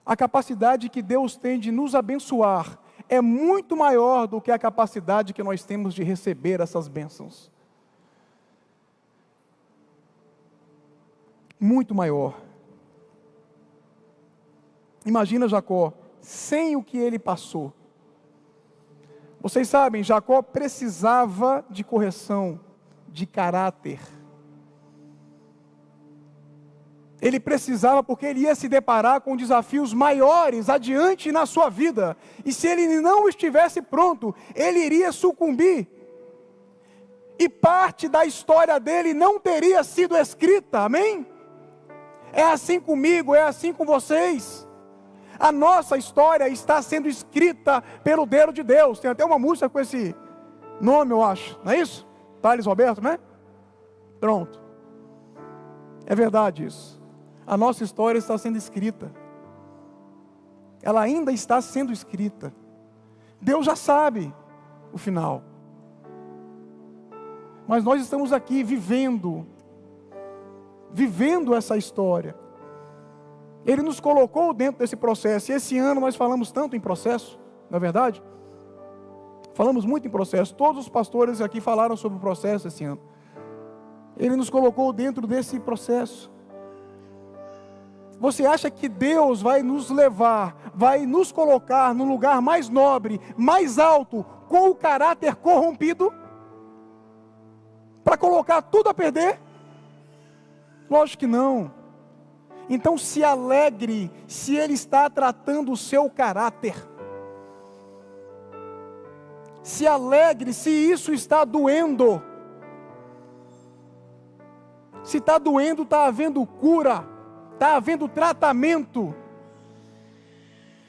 A capacidade que Deus tem de nos abençoar é muito maior do que a capacidade que nós temos de receber essas bênçãos. Muito maior. Imagina Jacó, sem o que ele passou. Vocês sabem, Jacó precisava de correção, de caráter. Ele precisava porque ele ia se deparar com desafios maiores adiante na sua vida. E se ele não estivesse pronto, ele iria sucumbir. E parte da história dele não teria sido escrita, amém? É assim comigo, é assim com vocês. A nossa história está sendo escrita pelo dedo de Deus. Tem até uma música com esse nome, eu acho. Não é isso? Thales Roberto, né? Pronto. É verdade isso. A nossa história está sendo escrita. Ela ainda está sendo escrita. Deus já sabe o final. Mas nós estamos aqui vivendo essa história. Ele nos colocou dentro desse processo. E esse ano nós falamos tanto em processo, não é verdade? Falamos muito em processo. Todos os pastores aqui falaram sobre o processo esse ano. Ele nos colocou dentro desse processo. Você acha que Deus vai nos levar, vai nos colocar no lugar mais nobre, mais alto, com o caráter corrompido, para colocar tudo a perder? Lógico que não. Então se alegre se Ele está tratando o seu caráter. Se alegre se isso está doendo. Se está doendo, está havendo cura, está havendo tratamento.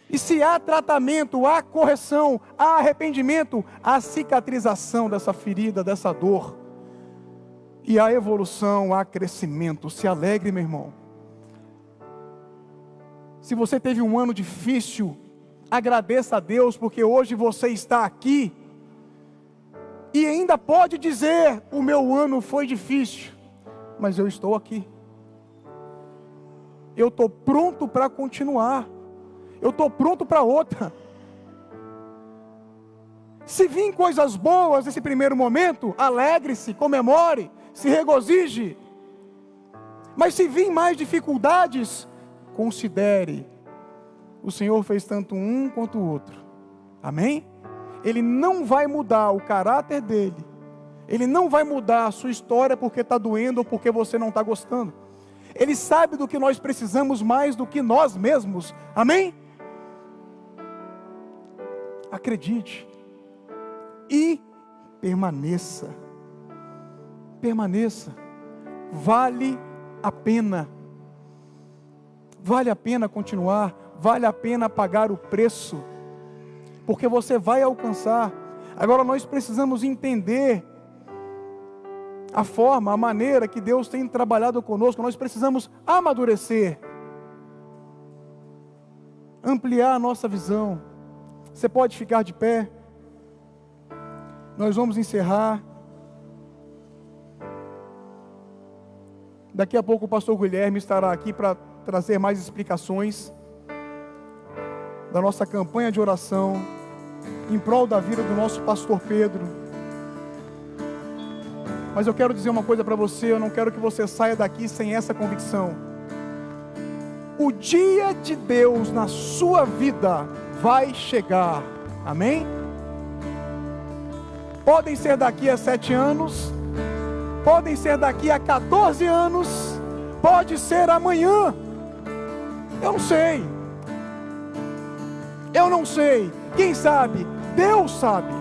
E se há tratamento, há correção, há arrependimento, há cicatrização dessa ferida, dessa dor. E há evolução, há crescimento. Se alegre, meu irmão. Se você teve um ano difícil, agradeça a Deus, porque hoje você está aqui. E ainda pode dizer, o meu ano foi difícil, mas eu estou aqui. Eu estou pronto para continuar. Eu estou pronto para outra. Se vir coisas boas nesse primeiro momento, alegre-se, comemore, se regozije. Mas se vir mais dificuldades, considere. O Senhor fez tanto um quanto o outro. Amém? Ele não vai mudar o caráter dele. Ele não vai mudar a sua história porque está doendo ou porque você não está gostando. Ele sabe do que nós precisamos mais do que nós mesmos. Amém? Acredite. E permaneça. Permaneça. Vale a pena. Vale a pena continuar. Vale a pena pagar o preço. Porque você vai alcançar. Agora nós precisamos entender a forma, a maneira que Deus tem trabalhado conosco. Nós precisamos amadurecer. Ampliar a nossa visão. Você pode ficar de pé. Nós vamos encerrar. Daqui a pouco o pastor Guilherme estará aqui para trazer mais explicações da nossa campanha de oração em prol da vida do nosso pastor Pedro. Mas eu quero dizer uma coisa para você, eu não quero que você saia daqui sem essa convicção. O dia de Deus na sua vida vai chegar. Amém? Podem ser daqui a 7 anos, podem ser daqui a 14 anos, pode ser amanhã. Eu não sei. Eu não sei. Quem sabe? Deus sabe.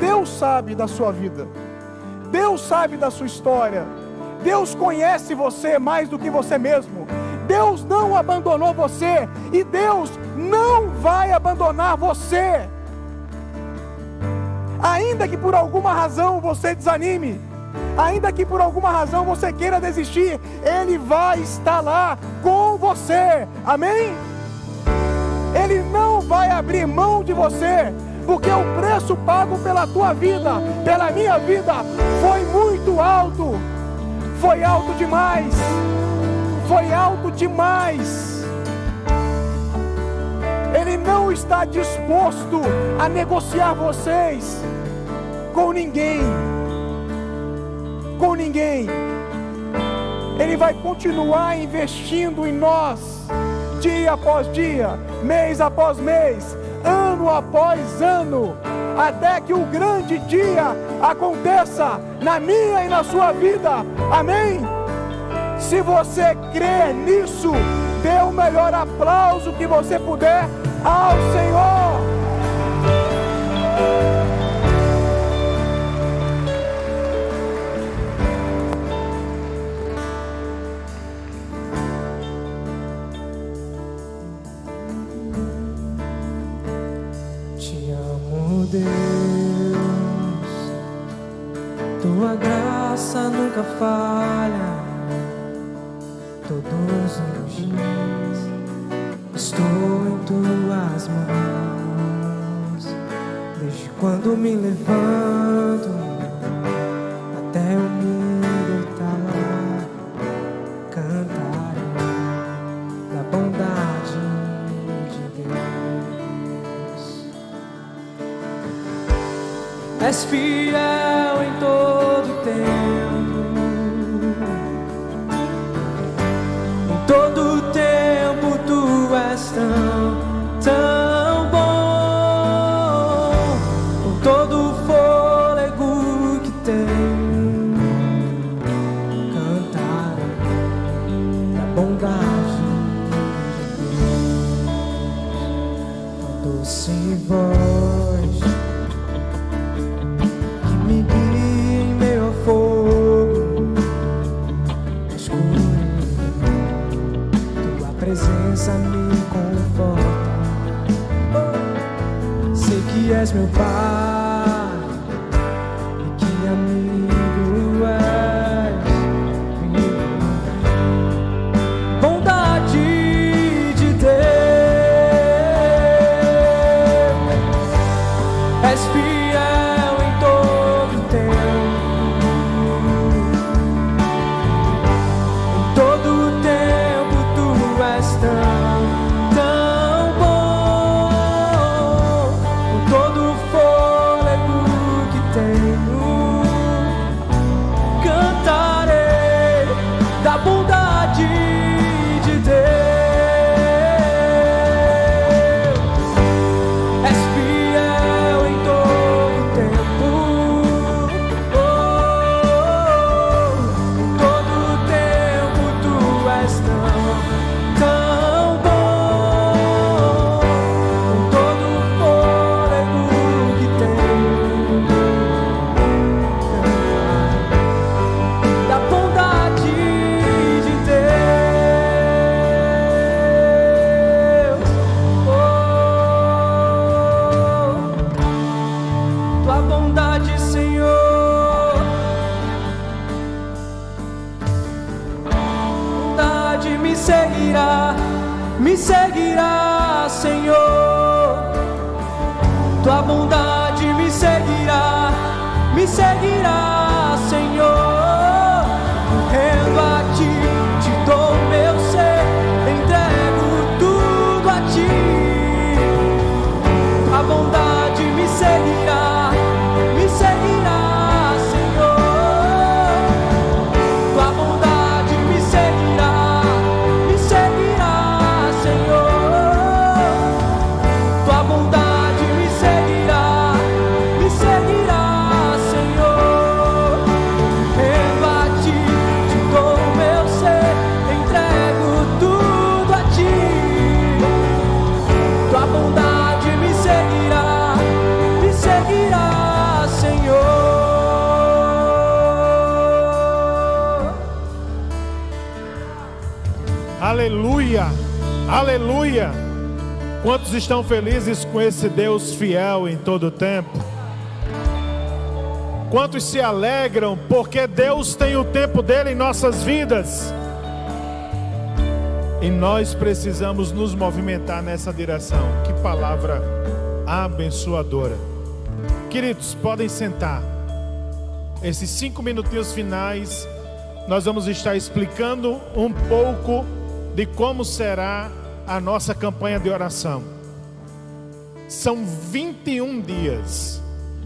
Deus sabe da sua vida. Deus sabe da sua história. Deus conhece você mais do que você mesmo. Deus não abandonou você. E Deus não vai abandonar você. Ainda que por alguma razão você desanime, ainda que por alguma razão você queira desistir, Ele vai estar lá com você. Amém? Ele não vai abrir mão de você, porque o preço pago pela tua vida, pela minha vida, foi muito alto. Foi alto demais. Foi alto demais. Ele não está disposto a negociar vocês com ninguém. Com ninguém. Ele vai continuar investindo em nós, dia após dia, mês após mês, ano após ano, até que o grande dia aconteça na minha e na sua vida. Amém? Se você crer nisso, dê o melhor aplauso que você puder ao Senhor. Te amo, Deus, tua graça nunca falha. Todos os dias estou em tuas mãos. Desde quando me levanto até o mundo tá lá, cantarei da bondade de Deus. És fiel em todo tempo. Todo tempo tu és tão bom. Com todo o fôlego que tenho, cantarei da sem voz, que me guie em meio ao fogo escuro. Tua presença me conforta. Sei que és meu Pai e que amigo és. Bondade de Deus, és fiel em todo tempo. Em todo tempo tu és tão bom. Com todo o fôlego que tenho, cantarei da bondade de Deus. És fiel em todo tempo. Em todo tempo tu és tão bom. Com todo o fôlego que tenho, da bondade de Deus. Tua bondade, Senhor, bondade me seguirá, Senhor. Tua bondade me seguirá, Senhor. Rendo a ti, te dou meu ser, entrego tudo a ti. A bondade me seguirá, Senhor. Tua bondade me seguirá, Senhor. Tua bondade me seguirá, Senhor. Rendo a ti, te dou meu ser, entrego tudo a ti. Tua bondade me seguirá, Senhor. Aleluia, aleluia. Quantos estão felizes com esse Deus fiel em todo o tempo? Quantos se alegram porque Deus tem o tempo dele em nossas vidas? E nós precisamos nos movimentar nessa direção. Que palavra abençoadora. Queridos, podem sentar. Esses 5 minutinhos finais, nós vamos estar explicando um pouco de como será a nossa campanha de oração. São 21 dias.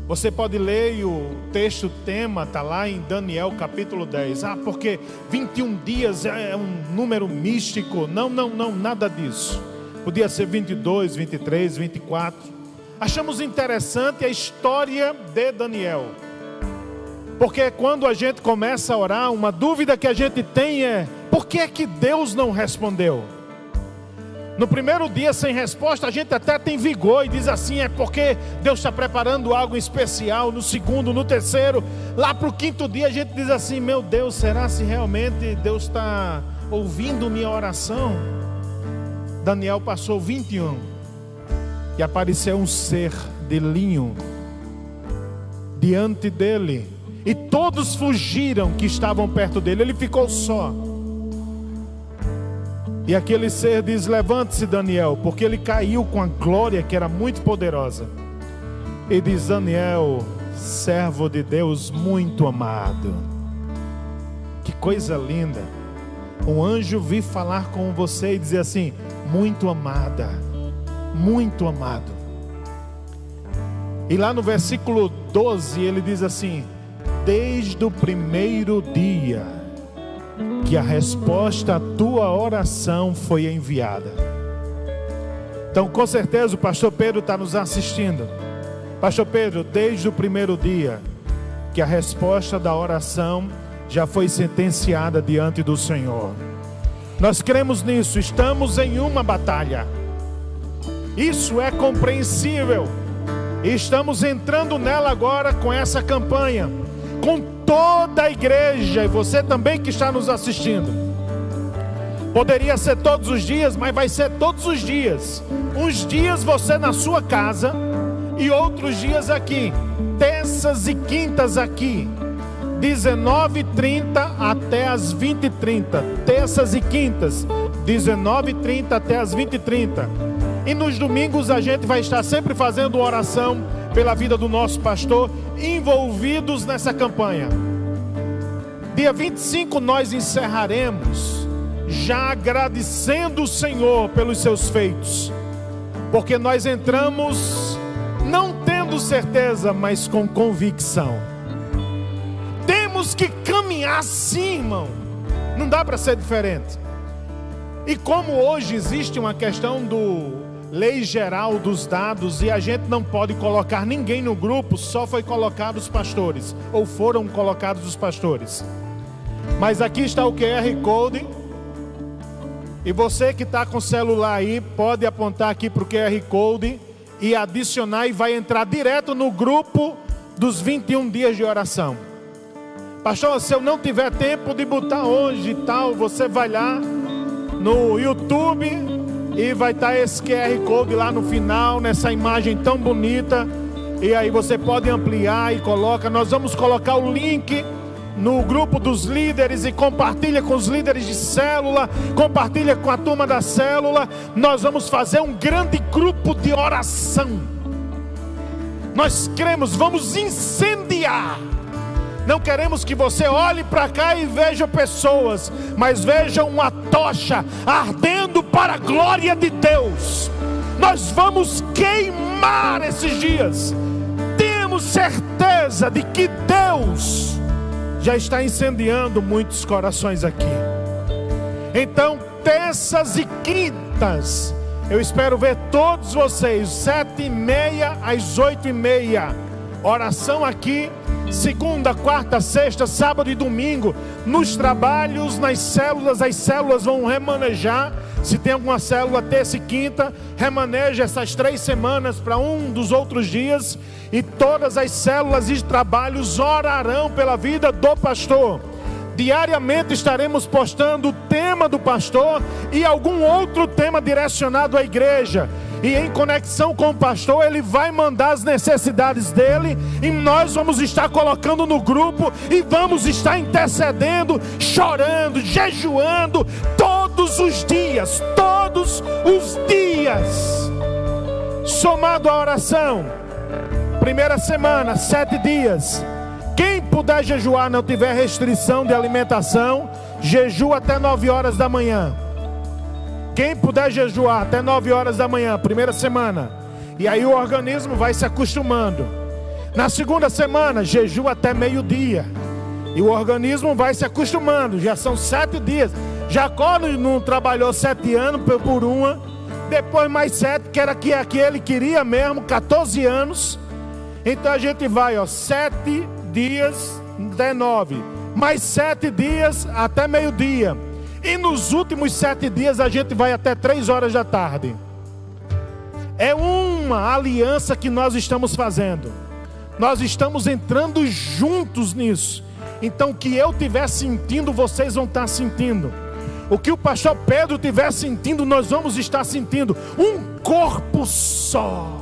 Você pode ler e o texto tema está lá em Daniel capítulo 10. Porque 21 dias é um número místico. Não, nada disso. Podia ser 22, 23, 24. Achamos interessante a história de Daniel. Porque quando a gente começa a orar, uma dúvida que a gente tem é: por que é que Deus não respondeu? No primeiro dia sem resposta a gente até tem vigor e diz assim: é porque Deus está preparando algo especial. No segundo, no terceiro, lá para o 5º dia a gente diz assim: meu Deus, será se realmente Deus está ouvindo minha oração? Daniel passou 21 e apareceu um ser de linho diante dele, e todos fugiram que estavam perto dele. Ele ficou só. E aquele ser diz: levante-se, Daniel, porque ele caiu com a glória que era muito poderosa. E diz: Daniel, servo de Deus muito amado. Que coisa linda. Um anjo vir falar com você e dizer assim: muito amada, muito amado. E lá no versículo 12 ele diz assim: desde o primeiro dia que a resposta à tua oração foi enviada. Então, com certeza o pastor Pedro está nos assistindo. Pastor Pedro, desde o primeiro dia que a resposta da oração já foi sentenciada diante do Senhor. Nós cremos nisso. Estamos em uma batalha. Isso é compreensível. E estamos entrando nela agora com essa campanha, com toda a igreja, e você também que está nos assistindo. Poderia ser todos os dias, mas vai ser todos os dias. Uns dias você na sua casa e outros dias aqui, terças e quintas aqui, 19h30 até as 20h30, terças e quintas, 19h30 até as 20h30. E nos domingos a gente vai estar sempre fazendo oração pela vida do nosso pastor, envolvidos nessa campanha. Dia 25 nós encerraremos, já agradecendo o Senhor pelos seus feitos, porque nós entramos não tendo certeza, mas com convicção. Temos que caminhar assim, irmão, não dá para ser diferente. E como hoje existe uma questão do lei geral dos dados, e a gente não pode colocar ninguém no grupo, só foi colocado os pastores, ou foram colocados os pastores. Mas aqui está o QR Code, e você que está com o celular aí, pode apontar aqui para o QR Code e adicionar, e vai entrar direto no grupo dos 21 dias de oração. Pastor, se eu não tiver tempo de botar hoje e tal, você vai lá no YouTube e vai estar esse QR Code lá no final, nessa imagem tão bonita. E aí você pode ampliar e coloca. Nós vamos colocar o link no grupo dos líderes, e compartilha com os líderes de célula, compartilha com a turma da célula. Nós vamos fazer um grande grupo de oração. Nós queremos, vamos incendiar. Não queremos que você olhe para cá e veja pessoas, mas veja uma tocha ardendo para a glória de Deus. Nós vamos queimar esses dias. Temos certeza de que Deus já está incendiando muitos corações aqui. Então, terças e quintas, eu espero ver todos vocês, 7h30 às 8h30, oração aqui. Segunda, quarta, sexta, sábado e domingo, nos trabalhos, nas células, as células vão remanejar. Se tem alguma célula, terça e quinta, remaneja essas 3 semanas para um dos outros dias. E todas as células e trabalhos orarão pela vida do pastor. Diariamente estaremos postando o tema do pastor e algum outro tema direcionado à igreja. E em conexão com o pastor, ele vai mandar as necessidades dele, e nós vamos estar colocando no grupo, e vamos estar intercedendo, chorando, jejuando, todos os dias, somado a oração. Primeira semana, 7 dias, quem puder jejuar, não tiver restrição de alimentação, jejua até 9 horas da manhã. Quem puder jejuar até 9 horas da manhã, primeira semana. E aí o organismo vai se acostumando. Na segunda semana, jejua até meio-dia. E o organismo vai se acostumando. Já são 7 dias. Jacó não trabalhou 7 anos por uma. Depois mais 7, que era que ele queria mesmo, 14 anos. Então a gente vai, 7 dias até 9. Mais 7 dias até meio-dia. E nos últimos 7 dias a gente vai até 3 horas da tarde. É uma aliança que nós estamos fazendo. Nós estamos entrando juntos nisso. Então o que eu estiver sentindo, vocês vão estar sentindo. O que o pastor Pedro estiver sentindo, nós vamos estar sentindo. Um corpo só.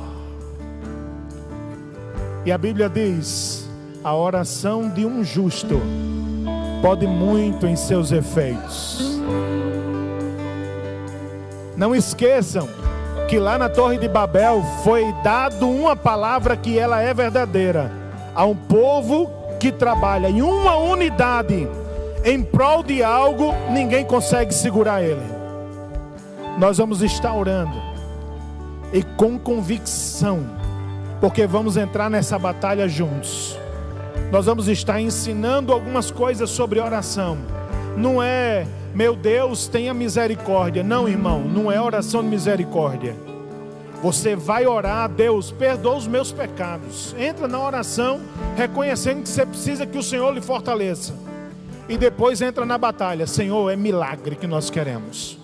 E a Bíblia diz: a oração de um justo pode muito em seus efeitos. Não esqueçam que lá na Torre de Babel foi dado uma palavra que ela é verdadeira. A um povo que trabalha em uma unidade em prol de algo, ninguém consegue segurar ele. Nós vamos estar orando e com convicção, porque vamos entrar nessa batalha juntos. Nós vamos estar ensinando algumas coisas sobre oração. Não é, meu Deus, tenha misericórdia. Não, irmão, não é oração de misericórdia. Você vai orar: Deus, perdoa os meus pecados. Entra na oração reconhecendo que você precisa que o Senhor lhe fortaleça. E depois entra na batalha: Senhor, é milagre que nós queremos.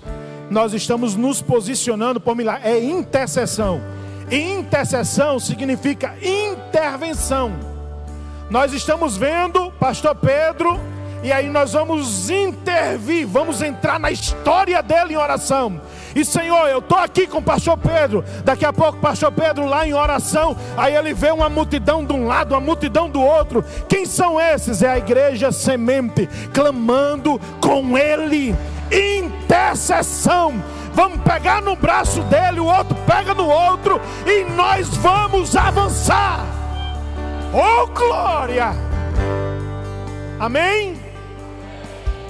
nós estamos nos posicionando por milagre. É intercessão. Intercessão significa intervenção. Nós estamos vendo pastor Pedro, e aí nós vamos intervir, vamos entrar na história dele em oração. E Senhor, eu estou aqui com o pastor Pedro, daqui a pouco o pastor Pedro lá em oração, aí ele vê uma multidão de um lado, uma multidão do outro. Quem são esses? É a igreja semente, clamando com ele, intercessão. Vamos pegar no braço dele, o outro pega no outro, e nós vamos avançar. Oh glória! Amém?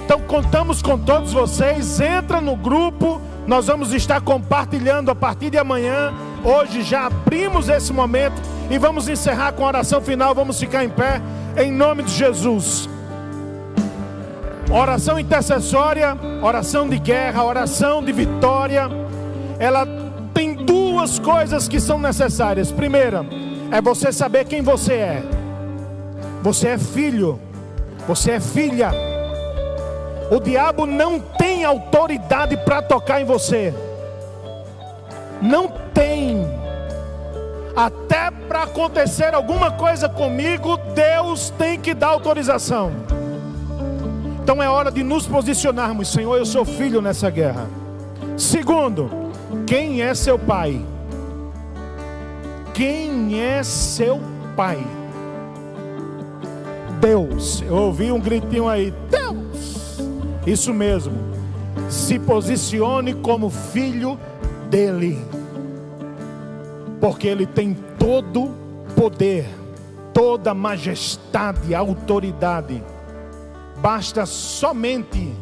Então contamos com todos vocês. Entra no grupo, nós vamos estar compartilhando a partir de amanhã. Hoje já abrimos esse momento e vamos encerrar com a oração final. Vamos ficar em pé em nome de Jesus. Oração intercessória, oração de guerra, oração de vitória. Ela tem duas coisas que são necessárias. Primeira, é você saber quem você é. Você é filho, você é filha. O diabo não tem autoridade para tocar em você. Não tem. Até para acontecer alguma coisa comigo, Deus tem que dar autorização. Então é hora de nos posicionarmos. Senhor, eu sou filho nessa guerra. Segundo, quem é seu pai? Quem é seu pai? Deus. Eu ouvi um gritinho aí. Deus. Isso mesmo. Se posicione como filho dele. Porque ele tem todo poder, toda majestade, autoridade. Basta somente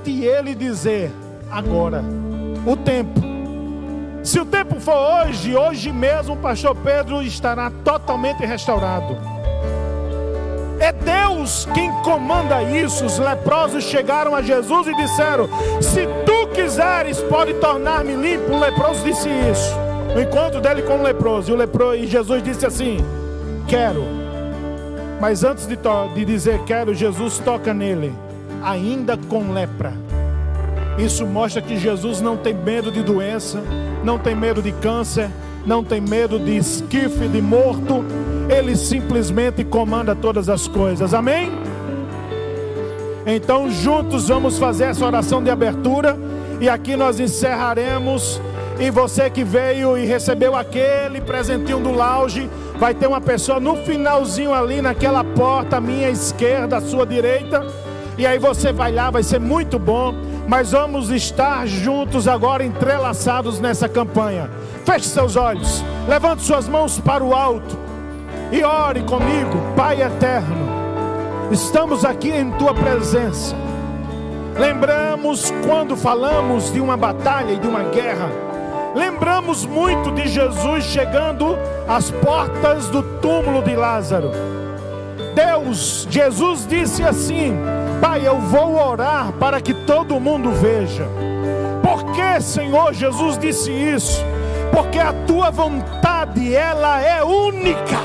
ele dizer: agora, o tempo. Se o tempo for hoje mesmo o pastor Pedro estará totalmente restaurado. É Deus quem comanda isso. Os leprosos chegaram a Jesus e disseram: se tu quiseres, pode tornar-me limpo. O leproso disse isso. O encontro dele com o leproso. E Jesus disse assim: quero. Mas antes de dizer quero, Jesus toca nele, ainda com lepra. Isso mostra que Jesus não tem medo de doença, não tem medo de câncer, não tem medo de esquife, de morto. Ele simplesmente comanda todas as coisas. Amém? Então juntos vamos fazer essa oração de abertura. E aqui nós encerraremos. E você que veio e recebeu aquele presentinho do lounge, vai ter uma pessoa no finalzinho ali naquela porta, à minha esquerda, à sua direita. E aí você vai lá, vai ser muito bom. Mas vamos estar juntos agora, entrelaçados nessa campanha. Feche seus olhos, levante suas mãos para o alto e ore comigo. Pai eterno, estamos aqui em tua presença. Lembramos quando falamos de uma batalha e de uma guerra. Lembramos muito de Jesus chegando às portas do túmulo de Lázaro. Deus, Jesus disse assim: Pai, eu vou orar para que todo mundo veja. Por que, Senhor, Jesus disse isso? Porque a tua vontade, ela é única.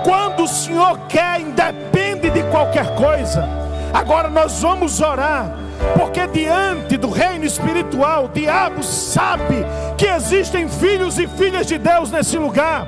Quando o Senhor quer, independe de qualquer coisa. Agora nós vamos orar, porque diante do reino espiritual, o diabo sabe que existem filhos e filhas de Deus nesse lugar.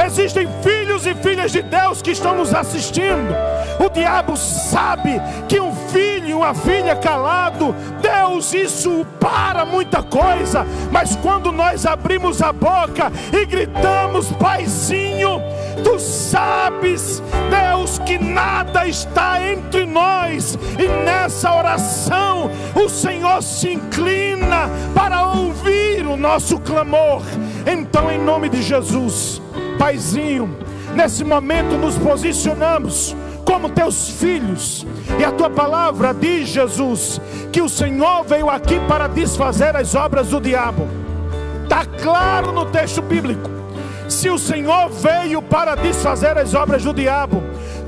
Existem filhos e filhas de Deus que estão nos assistindo. O diabo sabe que um filho e uma filha calado, Deus, isso para muita coisa. Mas quando nós abrimos a boca e gritamos: Paizinho, tu sabes, Deus, que nada está entre nós. E nessa oração o Senhor se inclina para ouvir o nosso clamor. Então, em nome de Jesus, Paizinho, nesse momento nos posicionamos como teus filhos. E a tua palavra diz, Jesus, que o Senhor veio aqui para desfazer as obras do diabo. Está claro no texto bíblico. Se o Senhor veio para desfazer as obras do diabo,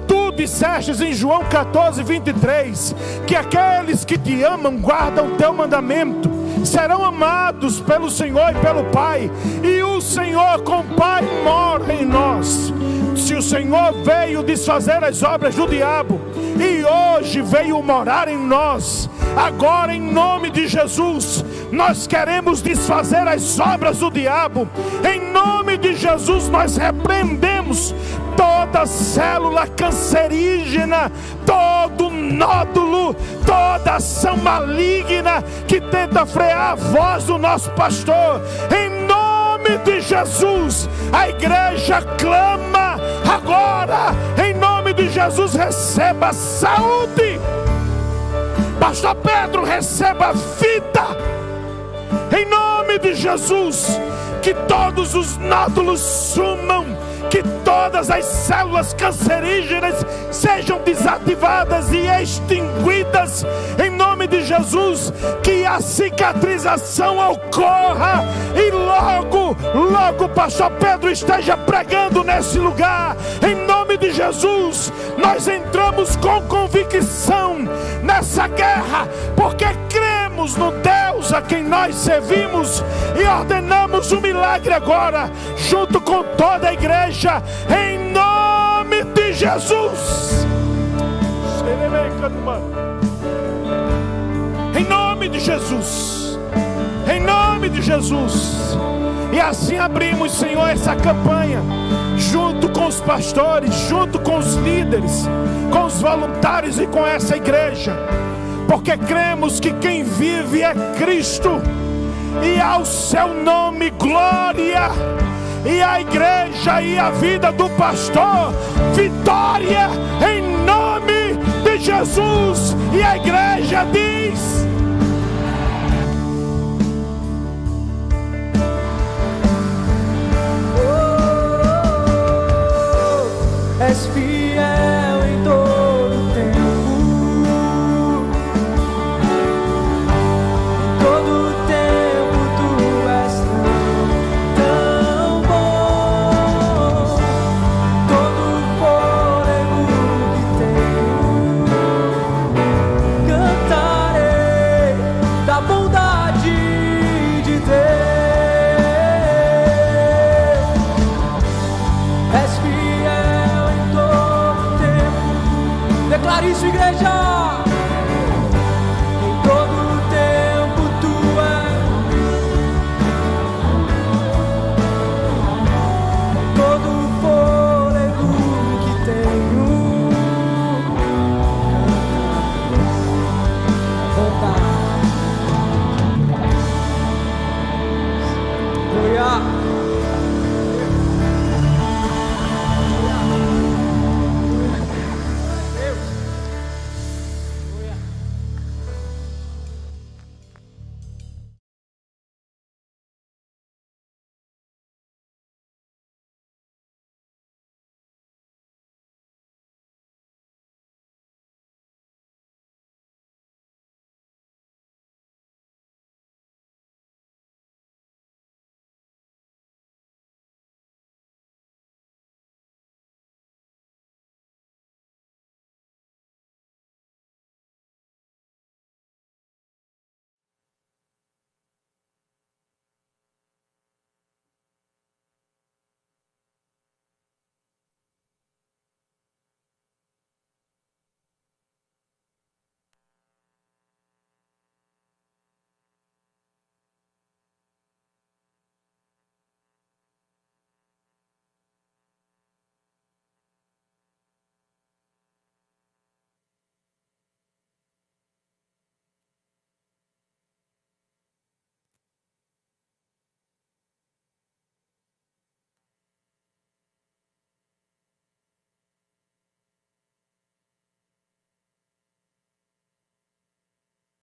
tu dissestes em João 14:23, que aqueles que te amam guardam o teu mandamento, serão amados pelo Senhor e pelo Pai, e o Senhor com o Pai mora em nós. Se o Senhor veio desfazer as obras do diabo e hoje veio morar em nós, Agora, em nome de Jesus, nós queremos desfazer as obras do diabo. Em nome de Jesus, nós repreendemos toda célula cancerígena, todo nódulo, toda ação maligna que tenta frear a voz do nosso pastor. Em nome de Jesus, a igreja clama agora, em nome de Jesus, receba saúde. Pastor Pedro, receba vida. Em nome de Jesus, que todos os nódulos sumam, que todas as células cancerígenas sejam desativadas e extinguidas, em nome de Jesus, que a cicatrização ocorra e logo o pastor Pedro esteja pregando nesse lugar. Em nome de Jesus, nós entramos com convicção nessa guerra, porque cremos no Deus a quem nós servimos e ordenamos o milagre agora, junto com toda a igreja, em nome de Jesus. Em nome de Jesus, em nome de Jesus. E assim abrimos, Senhor, essa campanha, junto com os pastores, junto com os líderes, com os voluntários e com essa igreja, porque cremos que quem vive é Cristo, e ao seu nome glória, e a igreja e a vida do pastor, vitória em nome de Jesus. E a igreja diz: és fiel em todo tempo, em todo tempo tu és tão bom. Todo fôlego que tenho, cantarei da bondade de Deus. És fiel. Declare isso, igreja.